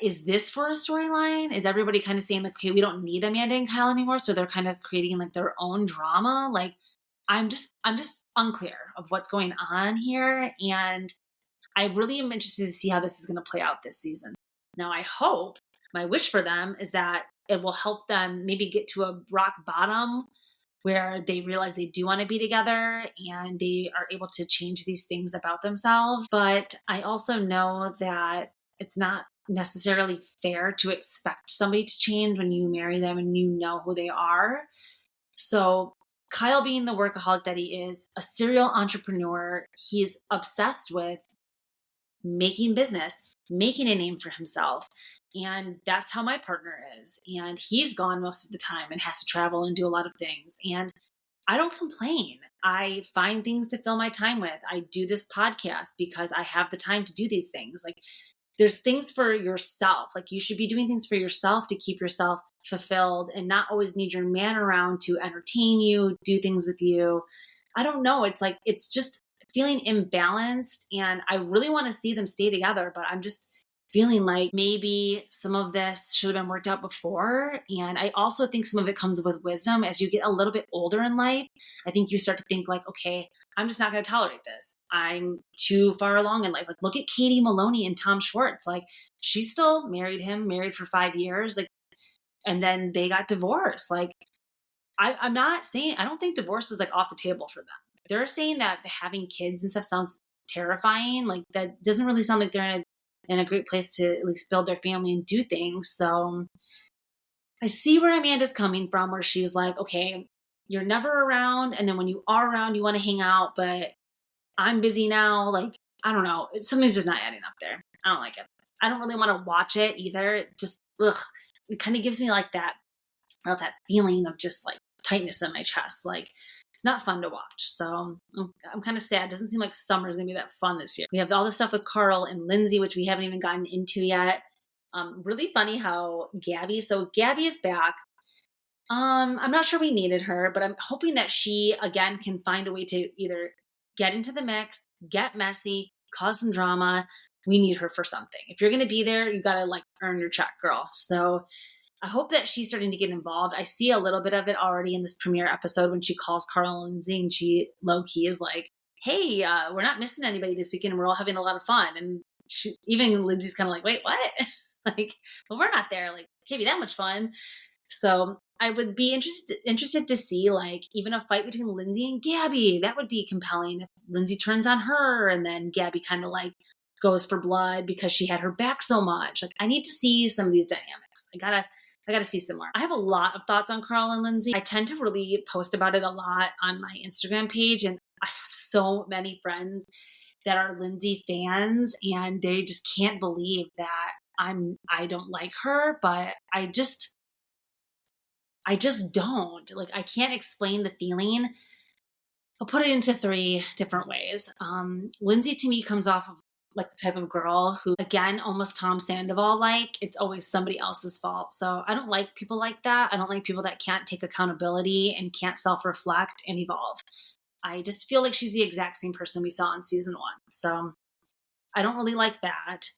is this for a storyline? Is everybody kind of saying like, okay, we don't need Amanda and Kyle anymore, so they're kind of creating like their own drama? Like, I'm just unclear of what's going on here, and I really am interested to see how this is going to play out this season. Now, I hope, my wish for them is that it will help them maybe get to a rock bottom where they realize they do want to be together and they are able to change these things about themselves. But I also know that it's not necessarily fair to expect somebody to change when you marry them and you know who they are. So Kyle, being the workaholic that he is, a serial entrepreneur, he's obsessed with making business, making a name for himself. And that's how my partner is. And he's gone most of the time and has to travel and do a lot of things. And I don't complain. I find things to fill my time with. I do this podcast because I have the time to do these things. Like, there's things for yourself. Like, you should be doing things for yourself to keep yourself fulfilled and not always need your man around to entertain you, do things with you. I don't know. It's like, it's just feeling imbalanced, and I really want to see them stay together, but I'm just feeling like maybe some of this should have been worked out before. And I also think some of it comes with wisdom. As you get a little bit older in life, I think you start to think like, okay, I'm just not going to tolerate this. I'm too far along in life. Like, look at Katie Maloney and Tom Schwartz. Like, she still married him, married for 5 years. Like, and then they got divorced. Like, I'm not saying, I don't think divorce is like off the table for them. They're saying that having kids and stuff sounds terrifying. Like, that doesn't really sound like they're in a great place to at least build their family and do things. So I see where Amanda's coming from, where she's like, okay, you're never around. And then when you are around, you want to hang out, but I'm busy now. Like, I don't know. Something's just not adding up there. I don't like it. I don't really want to watch it either. It just, it kind of gives me like that feeling of just like tightness in my chest. Like, it's not fun to watch. So I'm kind of sad. It doesn't seem like summer's going to be that fun this year. We have all this stuff with Carl and Lindsay, which we haven't even gotten into yet. Really funny how Gabby is back. I'm not sure we needed her, but I'm hoping that she, again, can find a way to either get into the mix, get messy, cause some drama. We need her for something. If you're going to be there, you got to like earn your check, girl. So I hope that she's starting to get involved. I see a little bit of it already in this premiere episode when she calls Carl and Lindsay, and she low-key is like, hey, we're not missing anybody this weekend and we're all having a lot of fun. And even Lindsay's kind of like, wait, what? Like, well, we're not there. Like, it can't be that much fun. So I would be interested to see like even a fight between Lindsay and Gabby. That would be compelling if Lindsay turns on her and then Gabby kind of like goes for blood because she had her back so much. Like, I need to see some of these dynamics. I gotta see some more. I have a lot of thoughts on Carl and Lindsay. I tend to really post about it a lot on my Instagram page, and I have so many friends that are Lindsay fans, and they just can't believe that I don't like her, but I just don't. Like, I can't explain the feeling. I'll put it into 3 different ways. Lindsay to me comes off of like the type of girl who, again, almost Tom Sandoval, like it's always somebody else's fault. So I don't like people like that. I don't like people that can't take accountability and can't self-reflect and evolve. I just feel like she's the exact same person we saw in season 1. So I don't really like that.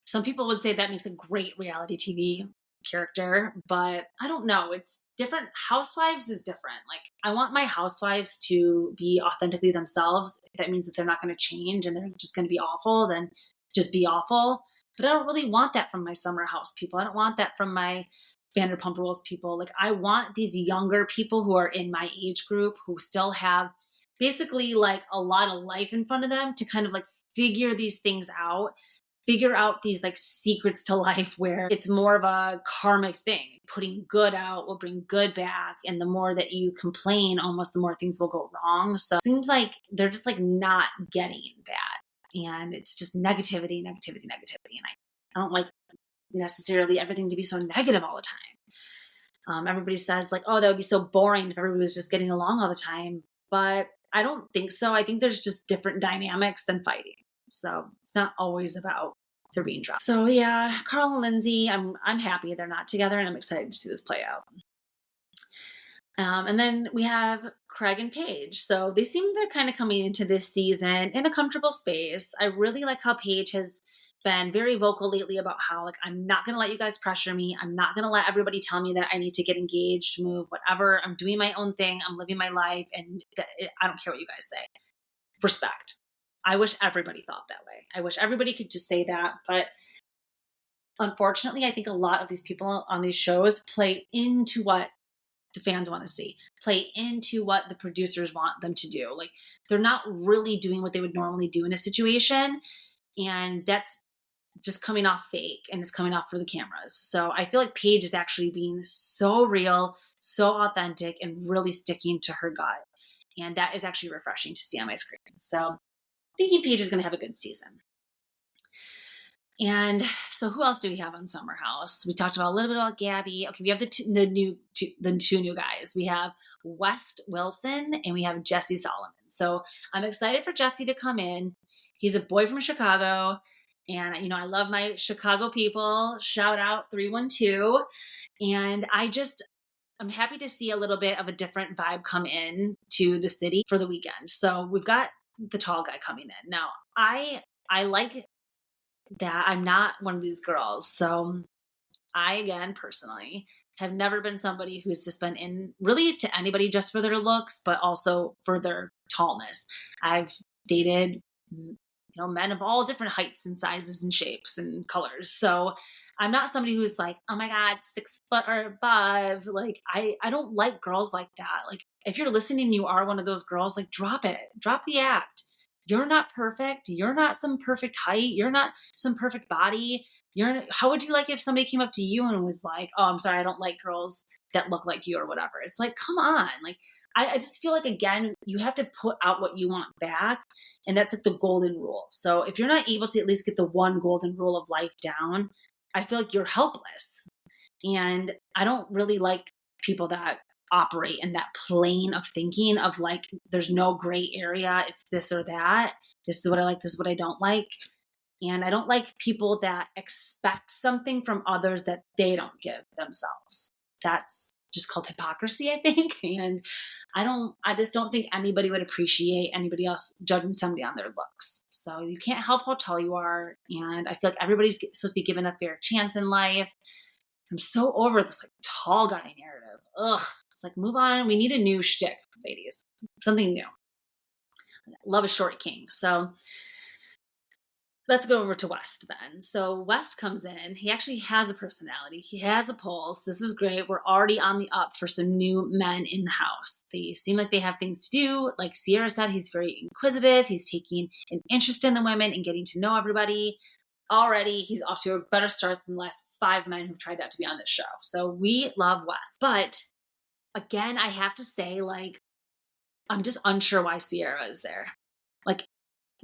Some people would say that makes a great reality TV character, but I don't know. It's different. Housewives is different. Like, I want my housewives to be authentically themselves. If that means that they're not going to change and they're just going to be awful, then just be awful. But I don't really want that from my Summer House people. I don't want that from my Vanderpump Rules people. Like, I want these younger people who are in my age group who still have basically like a lot of life in front of them to kind of like figure these things out figure out these like secrets to life where it's more of a karmic thing. Putting good out will bring good back. And the more that you complain, almost the more things will go wrong. So it seems like they're just like not getting that. And it's just negativity. And I don't like necessarily everything to be so negative all the time. Everybody says like, oh, that would be so boring if everybody was just getting along all the time. But I don't think so. I think there's just different dynamics than fighting. So it's not always about there being drama. So yeah, Carl and Lindsay, I'm happy they're not together, and I'm excited to see this play out. And then we have Craig and Paige. So they seem they're kind of coming into this season in a comfortable space. I really like how Paige has been very vocal lately about how like, I'm not going to let you guys pressure me. I'm not going to let everybody tell me that I need to get engaged, move, whatever. I'm doing my own thing. I'm living my life, and I don't care what you guys say. Respect. I wish everybody thought that way. I wish everybody could just say that. But unfortunately, I think a lot of these people on these shows play into what the fans want to see, play into what the producers want them to do. Like, they're not really doing what they would normally do in a situation. And that's just coming off fake, and it's coming off for the cameras. So I feel like Paige is actually being so real, so authentic, and really sticking to her gut. And that is actually refreshing to see on my screen. So thinking Paige is going to have a good season. And so who else do we have on Summer House? We talked about a little bit about Gabby. Okay, we have the two new guys. We have West Wilson and we have Jesse Solomon. So I'm excited for Jesse to come in. He's a boy from Chicago. And, you know, I love my Chicago people. Shout out 312. And I'm happy to see a little bit of a different vibe come in to the city for the weekend. So we've got the tall guy coming in. Now, I like that I'm not one of these girls. So I, again, personally, have never been somebody who's just been in really to anybody just for their looks, but also for their tallness. I've dated, you know, men of all different heights and sizes and shapes and colors. So I'm not somebody who's like, oh my God, 6 foot or above. Like, I don't like girls like that. Like, if you're listening, you are one of those girls, like, drop it, drop the act. You're not perfect. You're not some perfect height. You're not some perfect body. How would you like if somebody came up to you and was like, oh, I'm sorry, I don't like girls that look like you or whatever. It's like, come on. Like, I just feel like, again, you have to put out what you want back. And that's like the golden rule. So if you're not able to at least get the one golden rule of life down, I feel like you're helpless. And I don't really like people that operate in that plane of thinking of like, there's no gray area. It's this or that. This is what I like. This is what I don't like. And I don't like people that expect something from others that they don't give themselves. That's just called hypocrisy, I think. And I just don't think anybody would appreciate anybody else judging somebody on their looks. So you can't help how tall you are. And I feel like everybody's supposed to be given a fair chance in life. I'm so over this like tall guy narrative. Ugh. It's like, move on. We need a new shtick, ladies. Something new. Love a short king. So let's go over to West then. So West comes in. He actually has a personality. He has a pulse. This is great. We're already on the up for some new men in the house. They seem like they have things to do. Like Sierra said, he's very inquisitive. He's taking an interest in the women and getting to know everybody. Already, he's off to a better start than the last 5 men who've tried out to be on this show. So we love West. But again, I have to say, like, I'm just unsure why Sierra is there. Like,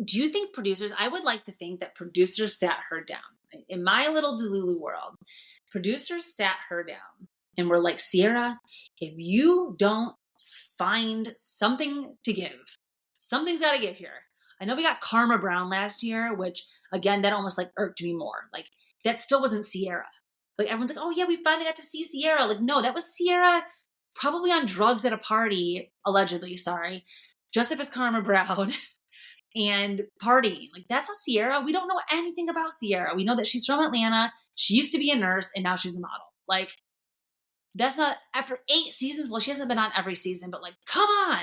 do you think producers, I would like to think that producers sat her down. In my little Delulu world, producers sat her down and were like, Sierra, if you don't find something to give, something's got to give here. I know we got Karma Brown last year, which, again, that almost like irked me more. Like, that still wasn't Sierra. Like, everyone's like, oh yeah, we finally got to see Sierra. Like, no, that was Sierra probably on drugs at a party, allegedly, sorry, dressed up as Karma Brown and partying. Like, that's not Sierra. We don't know anything about Sierra. We know that she's from Atlanta. She used to be a nurse and now she's a model. Like, that's not, after 8 seasons, well, she hasn't been on every season, but like, come on.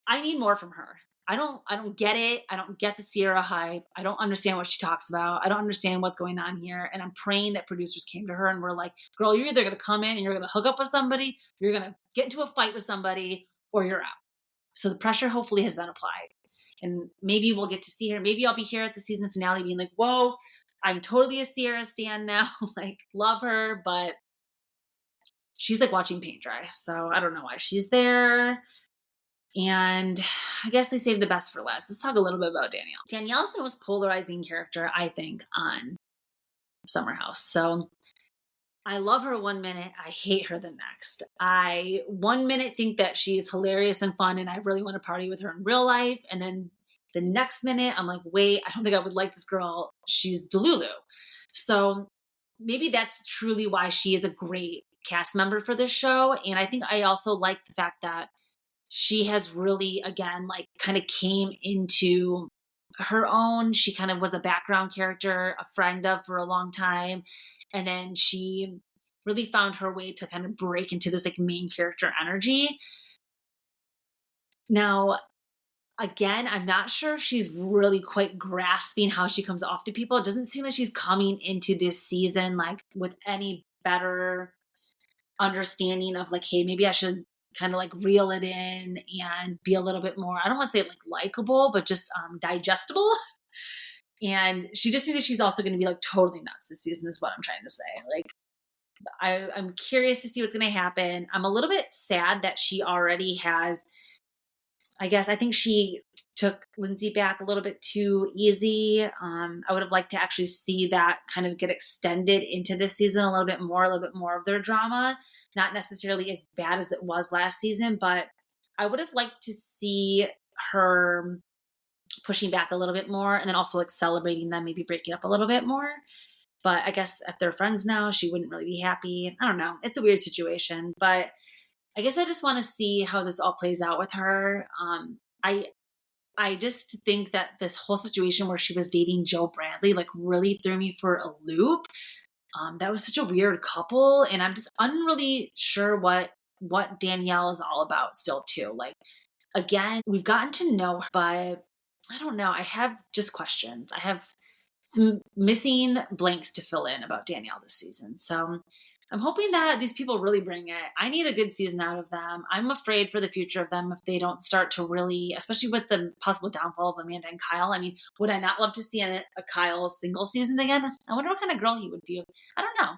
I need more from her. I don't get it. I don't get the Sierra hype. I don't understand what she talks about. I don't understand what's going on here. And I'm praying that producers came to her and were like, girl, you're either going to come in and you're going to hook up with somebody, you're going to get into a fight with somebody, or you're out. So the pressure hopefully has been applied. And maybe we'll get to see her. Maybe I'll be here at the season finale being like, whoa, I'm totally a Sierra stan now. Like, love her, but she's like watching paint dry. So I don't know why she's there. And I guess they saved the best for last. Let's talk a little bit about Danielle. Danielle's the most polarizing character, I think, on Summer House. So I love her one minute, I hate her the next. I one minute think that she's hilarious and fun and I really want to party with her in real life. And then the next minute I'm like, wait, I don't think I would like this girl. She's Delulu. So maybe that's truly why she is a great cast member for this show. And I think I also like the fact that she has really, again, like kind of came into her own. She kind of was a background character, a friend of for a long time. And then she really found her way to kind of break into this like main character energy. Now, again, I'm not sure if she's really quite grasping how she comes off to people. It doesn't seem like she's coming into this season like with any better understanding of like, hey, maybe I should kind of like reel it in and be a little bit more, I don't want to say like likable, but just digestible. And she just seems like she's also going to be like totally nuts this season is what I'm trying to say. Like, I'm curious to see what's going to happen. I'm a little bit sad that she already has, I think she took Lindsay back a little bit too easy. I would have liked to actually see that kind of get extended into this season a little bit more of their drama. Not necessarily as bad as it was last season, but I would have liked to see her pushing back a little bit more and then also like celebrating them, maybe breaking up a little bit more. But I guess if they're friends now, she wouldn't really be happy. I don't know. It's a weird situation, but I guess I just want to see how this all plays out with her. I just think that this whole situation where she was dating Joe Bradley like really threw me for a loop. That was such a weird couple, and I'm just unreally sure what Danielle is all about still too. Like, again, we've gotten to know her, but I don't know. I have just questions. I have some missing blanks to fill in about Danielle this season. So I'm hoping that these people really bring it. I need a good season out of them. I'm afraid for the future of them if they don't start to really, especially with the possible downfall of Amanda and Kyle. I mean, would I not love to see a Kyle single season again? I wonder what kind of girl he would be. I don't know.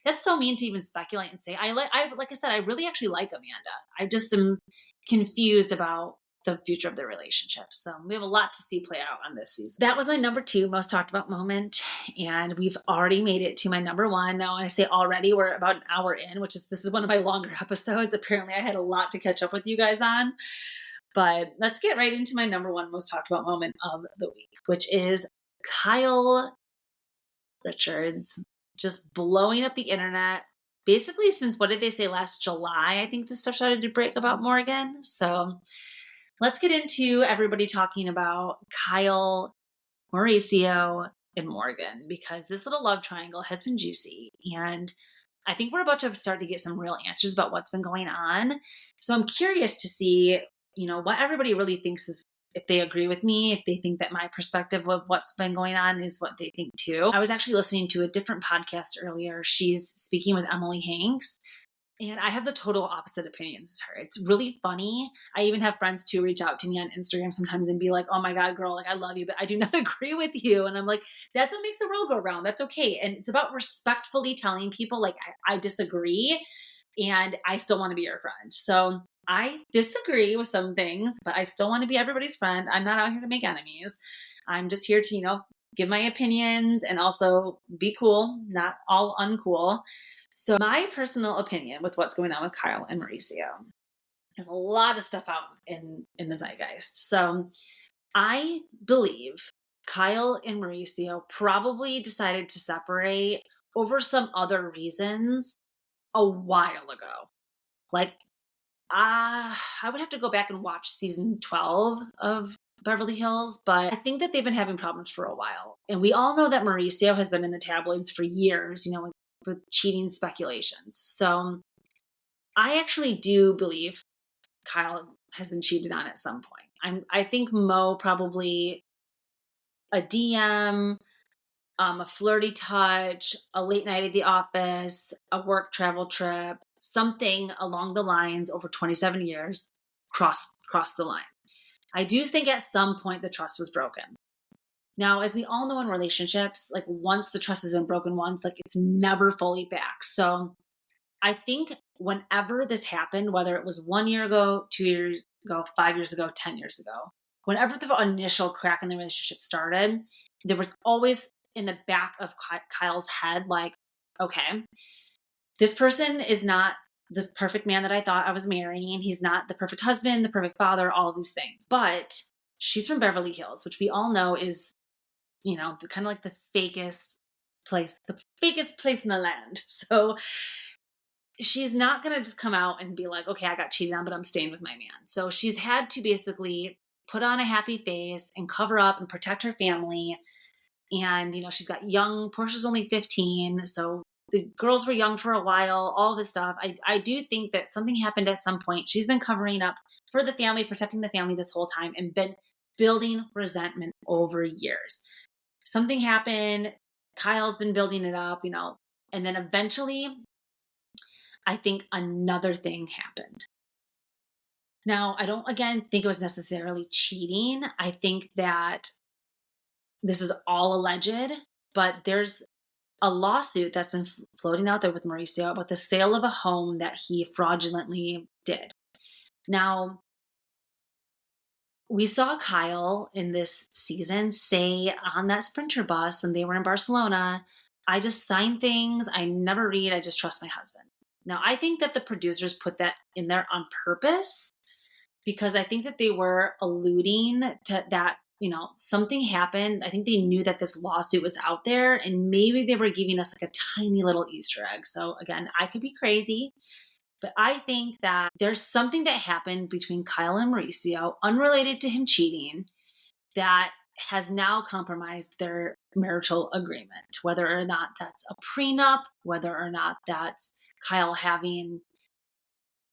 That's so mean to even speculate and say. Like I said, I really actually like Amanda. I just am confused about the future of their relationship. So we have a lot to see play out on this season. That was my number 2 most talked about moment. And we've already made it to my number 1. Now, when I say already, we're about an hour in, this is one of my longer episodes. Apparently I had a lot to catch up with you guys on, but let's get right into my number 1 most talked about moment of the week, which is Kyle Richards just blowing up the internet. Basically since, what did they say, last July? I think this stuff started to break about Morgan. So let's get into everybody talking about Kyle, Mauricio, and Morgan, because this little love triangle has been juicy. And I think we're about to start to get some real answers about what's been going on. So I'm curious to see, what everybody really thinks is, if they agree with me, if they think that my perspective of what's been going on is what they think too. I was actually listening to a different podcast earlier. She's speaking with Emily Hanks. And I have the total opposite opinions as her. It's really funny. I even have friends too reach out to me on Instagram sometimes and be like, oh my God, girl, like I love you, but I do not agree with you. And I'm like, that's what makes the world go round. That's okay. And it's about respectfully telling people like, I disagree and I still want to be your friend. So I disagree with some things, but I still want to be everybody's friend. I'm not out here to make enemies. I'm just here to, give my opinions and also be cool, not all uncool. So my personal opinion with what's going on with Kyle and Mauricio, there's a lot of stuff out in the zeitgeist. So I believe Kyle and Mauricio probably decided to separate over some other reasons a while ago. Like, I would have to go back and watch season 12 of Beverly Hills, but I think that they've been having problems for a while. And we all know that Mauricio has been in the tabloids for years, with cheating speculations. So I actually do believe Kyle has been cheated on at some point. I think Mo probably a DM, a flirty touch, a late night at the office, a work travel trip, something along the lines over 27 years. cross the line. I do think at some point the trust was broken. Now, as we all know in relationships, like once the trust has been broken once, like it's never fully back. So I think whenever this happened, whether it was 1 year ago, 2 years ago, 5 years ago, 10 years ago, whenever the initial crack in the relationship started, there was always in the back of Kyle's head, like, okay, this person is not the perfect man that I thought I was marrying. He's not the perfect husband, the perfect father, all of these things. But she's from Beverly Hills, which we all know is, kind of like the fakest place in the land. So she's not going to just come out and be like, okay, I got cheated on, but I'm staying with my man. So she's had to basically put on a happy face and cover up and protect her family. And, she's got young, Portia's only 15. So the girls were young for a while, all this stuff. I do think that something happened at some point. She's been covering up for the family, protecting the family this whole time and been building resentment over years. Something happened. Kyle's been building it up, and then eventually I think another thing happened. Now, I don't, again, think it was necessarily cheating. I think that this is all alleged, but there's a lawsuit that's been floating out there with Mauricio about the sale of a home that he fraudulently did. Now, we saw Kyle in this season say on that Sprinter bus when they were in Barcelona, I just sign things, I never read, I just trust my husband. Now, I think that the producers put that in there on purpose because I think that they were alluding to that, something happened. I think they knew that this lawsuit was out there and maybe they were giving us like a tiny little Easter egg. So again, I could be crazy, but I think that there's something that happened between Kyle and Mauricio unrelated to him cheating that has now compromised their marital agreement, whether or not that's a prenup, whether or not that's Kyle having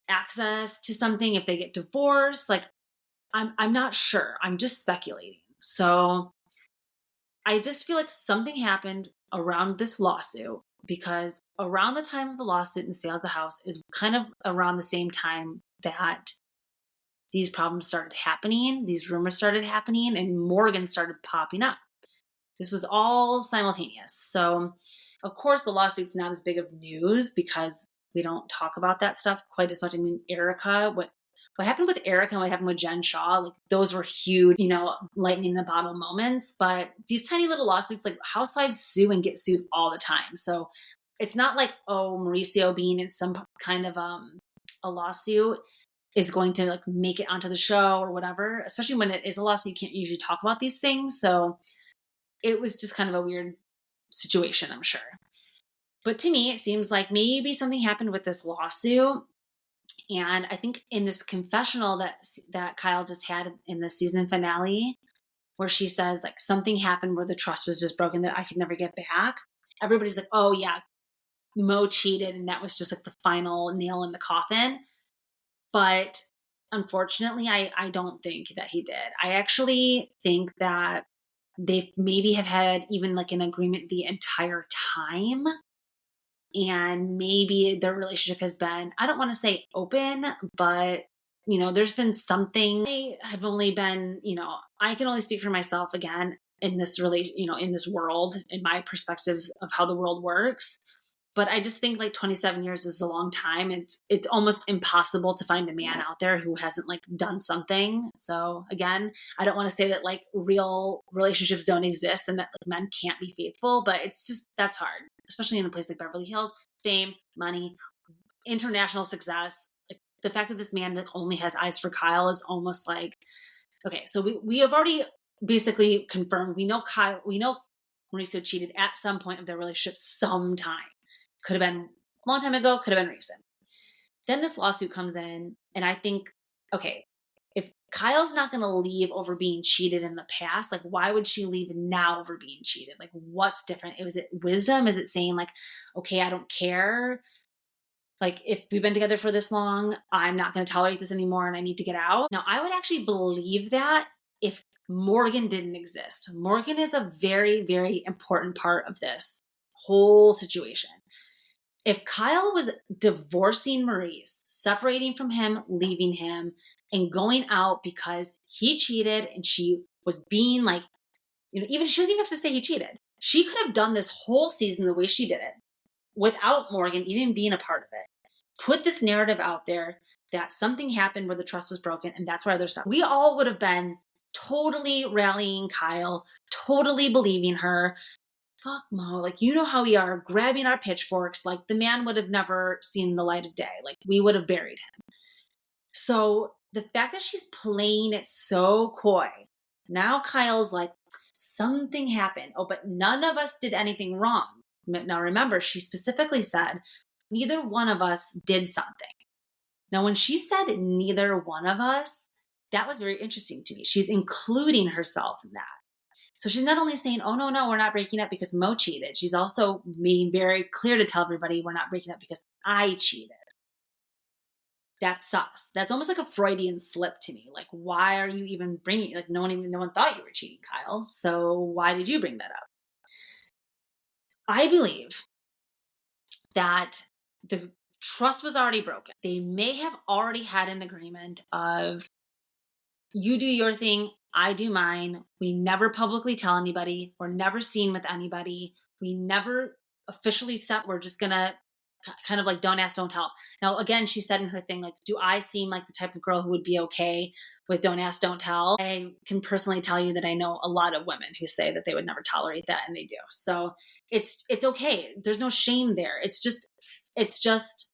access to something if they get divorced. Like, I'm not sure. I'm just speculating. So I just feel like something happened around this lawsuit because around the time of the lawsuit and the sale of the house is kind of around the same time that these problems started happening, these rumors started happening, and Morgan started popping up. This was all simultaneous. So, of course, the lawsuit's not as big of news because we don't talk about that stuff quite as much. I mean, Erica, what happened with Erica and what happened with Jen Shaw, like those were huge, lightning in a bottle moments. But these tiny little lawsuits, like housewives sue and get sued all the time. So it's not like, Mauricio being in some kind of a lawsuit is going to like make it onto the show or whatever, especially when it is a lawsuit, you can't usually talk about these things. So it was just kind of a weird situation, I'm sure. But to me, it seems like maybe something happened with this lawsuit. And I think in this confessional that Kyle just had in the season finale, where she says like something happened where the trust was just broken that I could never get back. Everybody's like, oh yeah, Mo cheated. And that was just like the final nail in the coffin. But unfortunately, I don't think that he did. I actually think that they maybe have had even like an agreement the entire time. And maybe their relationship has been, I don't want to say open, but, there's been something. I have only been, I can only speak for myself again in this in this world, in my perspectives of how the world works. But I just think like 27 years is a long time. It's almost impossible to find a man out there who hasn't like done something. So again, I don't want to say that like real relationships don't exist and that like men can't be faithful, but it's just, that's hard, especially in a place like Beverly Hills. Fame, money, international success. Like the fact that this man like only has eyes for Kyle is almost like, okay, so we have already basically confirmed. We know Mauricio cheated at some point of their relationship sometime. Could have been a long time ago, could have been recent. Then this lawsuit comes in, and I think, okay, if Kyle's not going to leave over being cheated in the past, like why would she leave now over being cheated? Like what's different? Was it wisdom? Is it saying like, okay, I don't care. Like if we've been together for this long, I'm not going to tolerate this anymore and I need to get out. Now I would actually believe that if Morgan didn't exist. Morgan is a very, very important part of this whole situation. If Kyle was divorcing Maurice, separating from him, leaving him, and going out because he cheated, and she was being like, even she doesn't even have to say he cheated. She could have done this whole season the way she did it without Morgan even being a part of it. Put this narrative out there that something happened where the trust was broken, and that's why they're stuck. We all would have been totally rallying Kyle, totally believing her. Fuck Mo, like, you know how we are, grabbing our pitchforks. Like, the man would have never seen the light of day. Like, we would have buried him. So the fact that she's playing it so coy, now Kyle's like, something happened. Oh, but none of us did anything wrong. Now remember, she specifically said, neither one of us did something. Now, when she said neither one of us, that was very interesting to me. She's including herself in that. So she's not only saying, oh, no, we're not breaking up because Mo cheated. She's also being very clear to tell everybody we're not breaking up because I cheated. That's sus. That's almost like a Freudian slip to me. Like, why are you even bringing, like, no one thought you were cheating, Kyle. So why did you bring that up? I believe that the trust was already broken. They may have already had an agreement of, you do your thing, I do mine. We never publicly tell anybody. We're never seen with anybody. We never officially said we're just going to kind of like don't ask, don't tell. Now, again, she said in her thing, like, do I seem like the type of girl who would be okay with don't ask, don't tell? I can personally tell you that I know a lot of women who say that they would never tolerate that, and they do. So it's okay. There's no shame there. It's just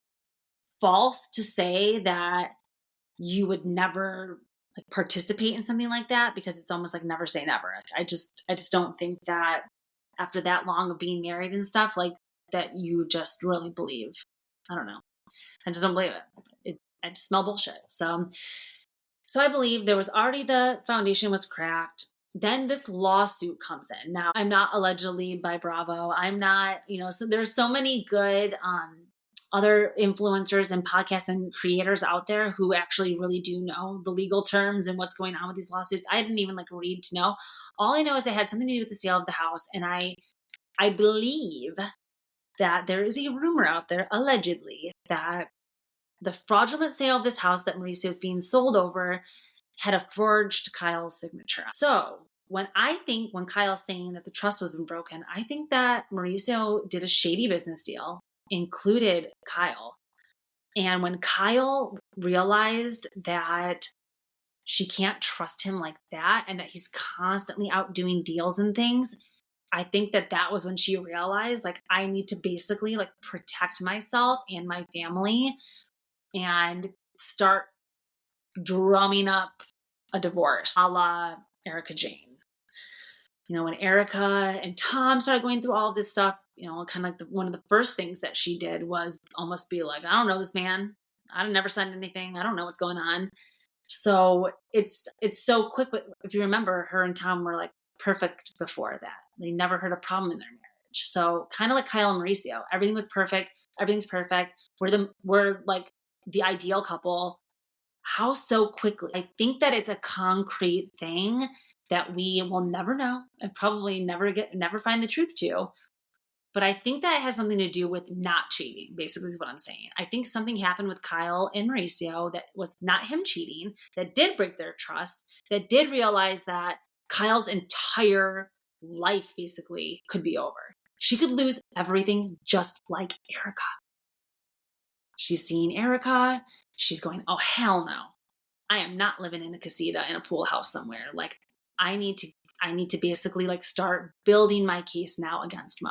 false to say that you would never like participate in something like that, because it's almost like never say never. Like, I just don't think that after that long of being married and stuff, like, that you just really believe. I don't know. I just don't believe it. I just smell bullshit. So I believe there was already, the foundation was cracked. Then this lawsuit comes in. Now, I'm not allegedly by Bravo. I'm not, so there's so many good other influencers and podcasts and creators out there who actually really do know the legal terms and what's going on with these lawsuits. I didn't even read to know. All I know is it had something to do with the sale of the house. And I believe that there is a rumor out there, allegedly, that the fraudulent sale of this house that Mauricio is being sold over had a forged Kyle's signature. So when Kyle's saying that the trust wasn't broken, I think that Mauricio did a shady business deal, included Kyle. And when Kyle realized that she can't trust him like that, and that he's constantly out doing deals and things, I think that was when she realized, like, I need to basically protect myself and my family and start drumming up a divorce, a la Erica Jane. When Erica and Tom started going through all of this stuff, kind of one of the first things that she did was almost be like, I don't know this man. I've never signed anything. I don't know what's going on. So it's so quick. But if you remember, her and Tom were perfect before that. They never had a problem in their marriage. So kind of like Kyle and Mauricio, everything was perfect. Everything's perfect. We're the ideal couple. How so quickly? I think that it's a concrete thing that we will never know and probably never find the truth to. But I think that has something to do with not cheating, basically is what I'm saying. I think something happened with Kyle and Mauricio that was not him cheating, that did break their trust, that did realize that Kyle's entire life basically could be over. She could lose everything just like Erica. She's seeing Erica. She's going, oh, hell no. I am not living in a casita in a pool house somewhere. I need to basically start building my case now against Mo.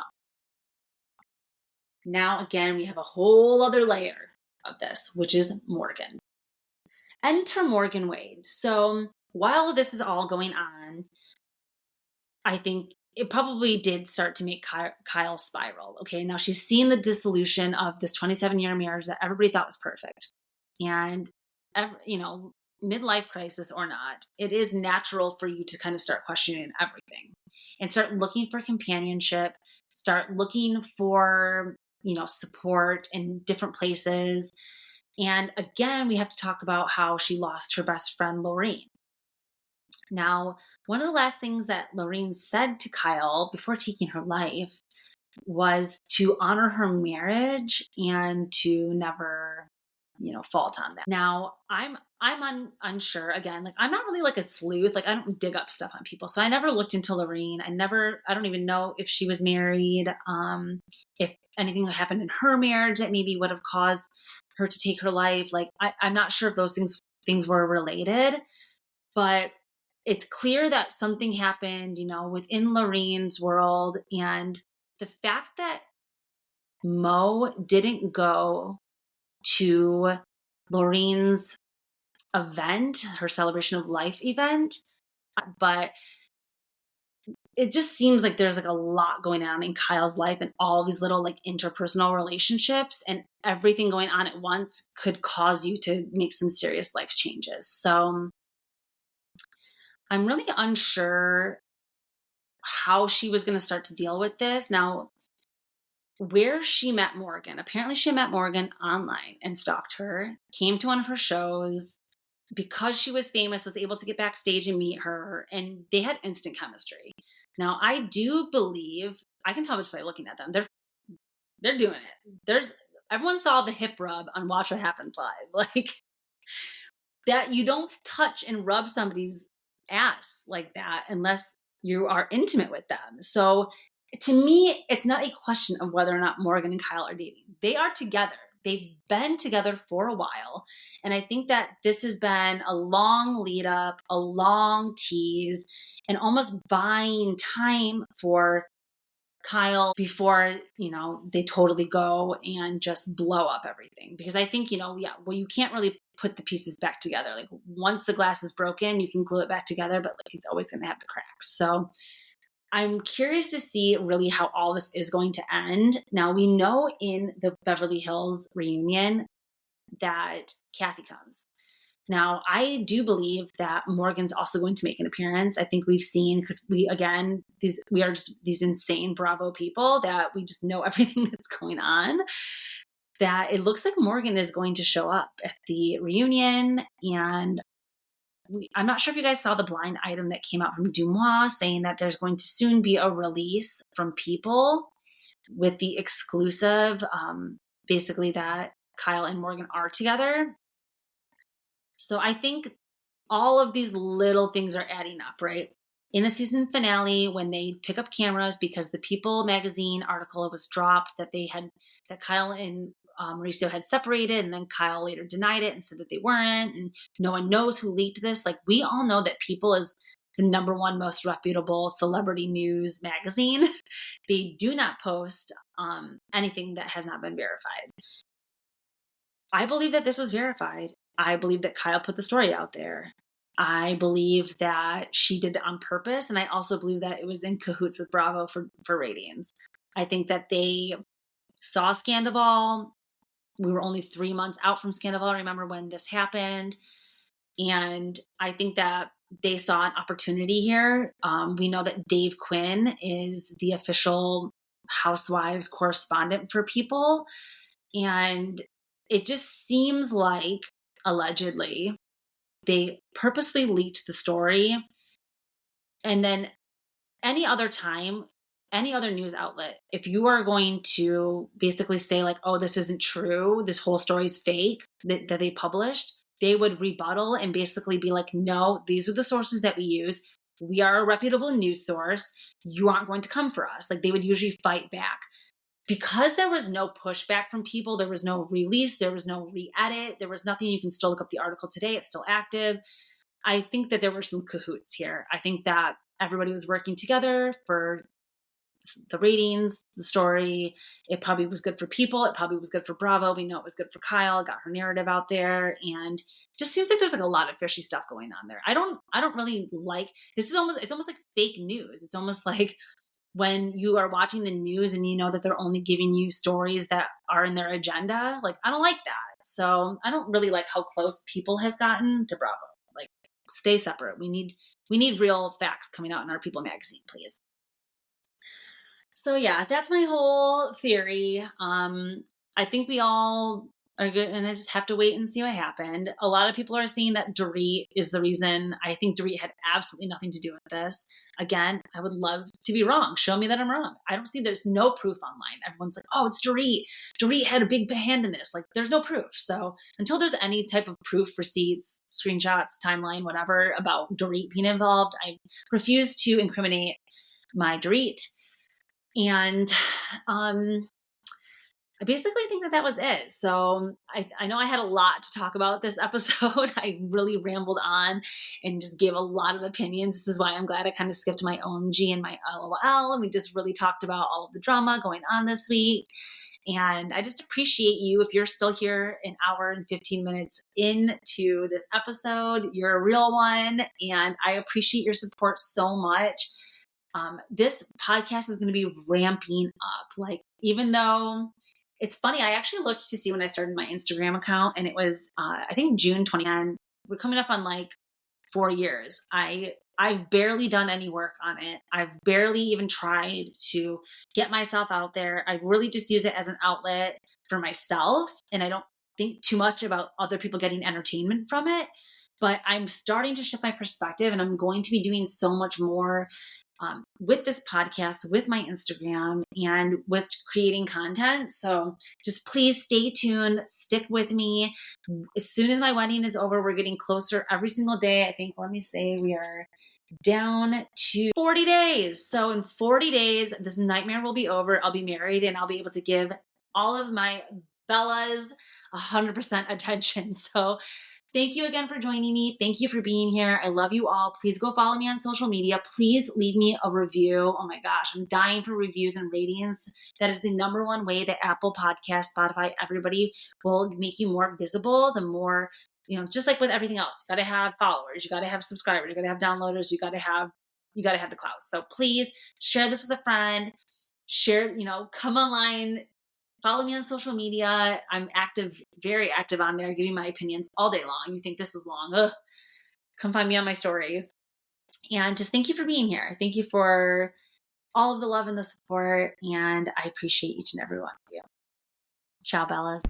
Now, again, we have a whole other layer of this, which is Morgan. Enter Morgan Wade. So while this is all going on, I think it probably did start to make Kyle spiral. Okay, now she's seen the dissolution of this 27-year marriage that everybody thought was perfect. And, midlife crisis or not, it is natural for you to kind of start questioning everything and start looking for companionship, start looking for, support in different places. And again, we have to talk about how she lost her best friend, Lorraine. Now, one of the last things that Lorraine said to Kyle before taking her life was to honor her marriage and to never fault on that. Now I'm unsure again. Like, I'm not really like a sleuth. Like, I don't dig up stuff on people. So I never looked into Lorene. I don't even know if she was married. If anything happened in her marriage that maybe would have caused her to take her life. Like, I'm not sure if those things were related, but it's clear that something happened, within Lorene's world. And the fact that Mo didn't go to Lorene's event, her celebration of life event, but it just seems like there's like a lot going on in Kyle's life and all these little like interpersonal relationships, and everything going on at once could cause you to make some serious life changes. So I'm really unsure how she was going to start to deal with this. Now, where she met Morgan, apparently she met Morgan online and stalked her, came to one of her shows, because she was famous, was able to get backstage and meet her, and they had instant chemistry. Now, I do believe, I can tell just by looking at them, they're doing it. Everyone saw the hip rub on Watch What Happens Live. Like, that you don't touch and rub somebody's ass like that unless you are intimate with them. So to me, it's not a question of whether or not Morgan and Kyle are dating. They are together. They've been together for a while. And I think that this has been a long lead up, a long tease, and almost buying time for Kyle before, they totally go and just blow up everything. Because I think, you can't really put the pieces back together. Like, once the glass is broken, you can glue it back together, but like, it's always going to have the cracks. So I'm curious to see really how all this is going to end. Now, we know in the Beverly Hills reunion that Kathy comes. Now, I do believe that Morgan's also going to make an appearance. I think we've seen, because we are just these insane Bravo people that we just know everything that's going on, that it looks like Morgan is going to show up at the reunion. And I'm not sure if you guys saw the blind item that came out from Dumois saying that there's going to soon be a release from People with the exclusive, basically that Kyle and Morgan are together. So I think all of these little things are adding up, right? In the season finale, when they pick up cameras, because the People magazine article was dropped that Kyle and Mauricio had separated, and then Kyle later denied it and said that they weren't, and no one knows who leaked this. Like, we all know that People is the number one most reputable celebrity news magazine. They do not post anything that has not been verified. I believe that this was verified. I believe that Kyle put the story out there. I believe that she did it on purpose. And I also believe that it was in cahoots with Bravo for ratings. I think that they saw Sandoval. We were only 3 months out from Sandoval. Remember when this happened? And I think that they saw an opportunity here. We know that Dave Quinn is the official Housewives correspondent for People. And it just seems like, allegedly, they purposely leaked the story. And then any other time, any other news outlet, if you are going to basically say like, oh, this isn't true, this whole story is fake that they published, they would rebuttal and basically be like, no, these are the sources that we use. We are a reputable news source. You aren't going to come for us. Like, they would usually fight back. Because there was no pushback from People, there was no release, there was no re-edit, there was nothing. You can still look up the article today. It's still active. I think that there were some cahoots here. I think that everybody was working together for the ratings, the story. It probably was good for People. It probably was good for Bravo. We know it was good for Kyle. Got her narrative out there. And it just seems like there's like a lot of fishy stuff going on there. I don't really like, it's almost like fake news. It's almost like when you are watching the news and you know that they're only giving you stories that are in their agenda. Like, I don't like that. So I don't really like how close People has gotten to Bravo. Like, stay separate. We need real facts coming out in our People magazine, please. So yeah, that's my whole theory. I think we all are good, and I just have to wait and see what happened. A lot of people are saying that Dorit is the reason. I think Dorit had absolutely nothing to do with this. Again, I would love to be wrong. Show me that I'm wrong. I don't see, there's no proof online. Everyone's like, oh, it's Dorit. Dorit had a big hand in this. Like, there's no proof. So until there's any type of proof, receipts, screenshots, timeline, whatever about Dorit being involved, I refuse to incriminate my Dorit. And I basically think that was it. So I know I had a lot to talk about this episode. I really rambled on and just gave a lot of opinions. This is why I'm glad I kind of skipped my OMG and my LOL. And we just really talked about all of the drama going on this week. And I just appreciate you. If you're still here an hour and 15 minutes into this episode, you're a real one. And I appreciate your support so much. This podcast is going to be ramping up. Like, even though it's funny, I actually looked to see when I started my Instagram account, and it was, I think June 20, and we're coming up on like 4 years. I've barely done any work on it. I've barely even tried to get myself out there. I really just use it as an outlet for myself, and I don't think too much about other people getting entertainment from it. But I'm starting to shift my perspective, and I'm going to be doing so much more with this podcast, with my Instagram, and with creating content. So just please stay tuned, stick with me. As soon as my wedding is over, we're getting closer every single day. I think, let me say, we are down to 40 days. So in 40 days, this nightmare will be over. I'll be married, and I'll be able to give all of my Bellas 100% attention. So thank you again for joining me. Thank you for being here. I love you all. Please go follow me on social media. Please leave me a review. Oh my gosh, I'm dying for reviews and ratings. That is the number one way that Apple Podcasts, Spotify, everybody will make you more visible. The more, just like with everything else, you got to have followers, you got to have subscribers, you got to have downloaders, you got to have the clout. So please share this with a friend. Share, come online. Follow me on social media. I'm active, very active on there, giving my opinions all day long. You think this was long? Ugh. Come find me on my stories. And just thank you for being here. Thank you for all of the love and the support. And I appreciate each and every one of you. Ciao, Bellas.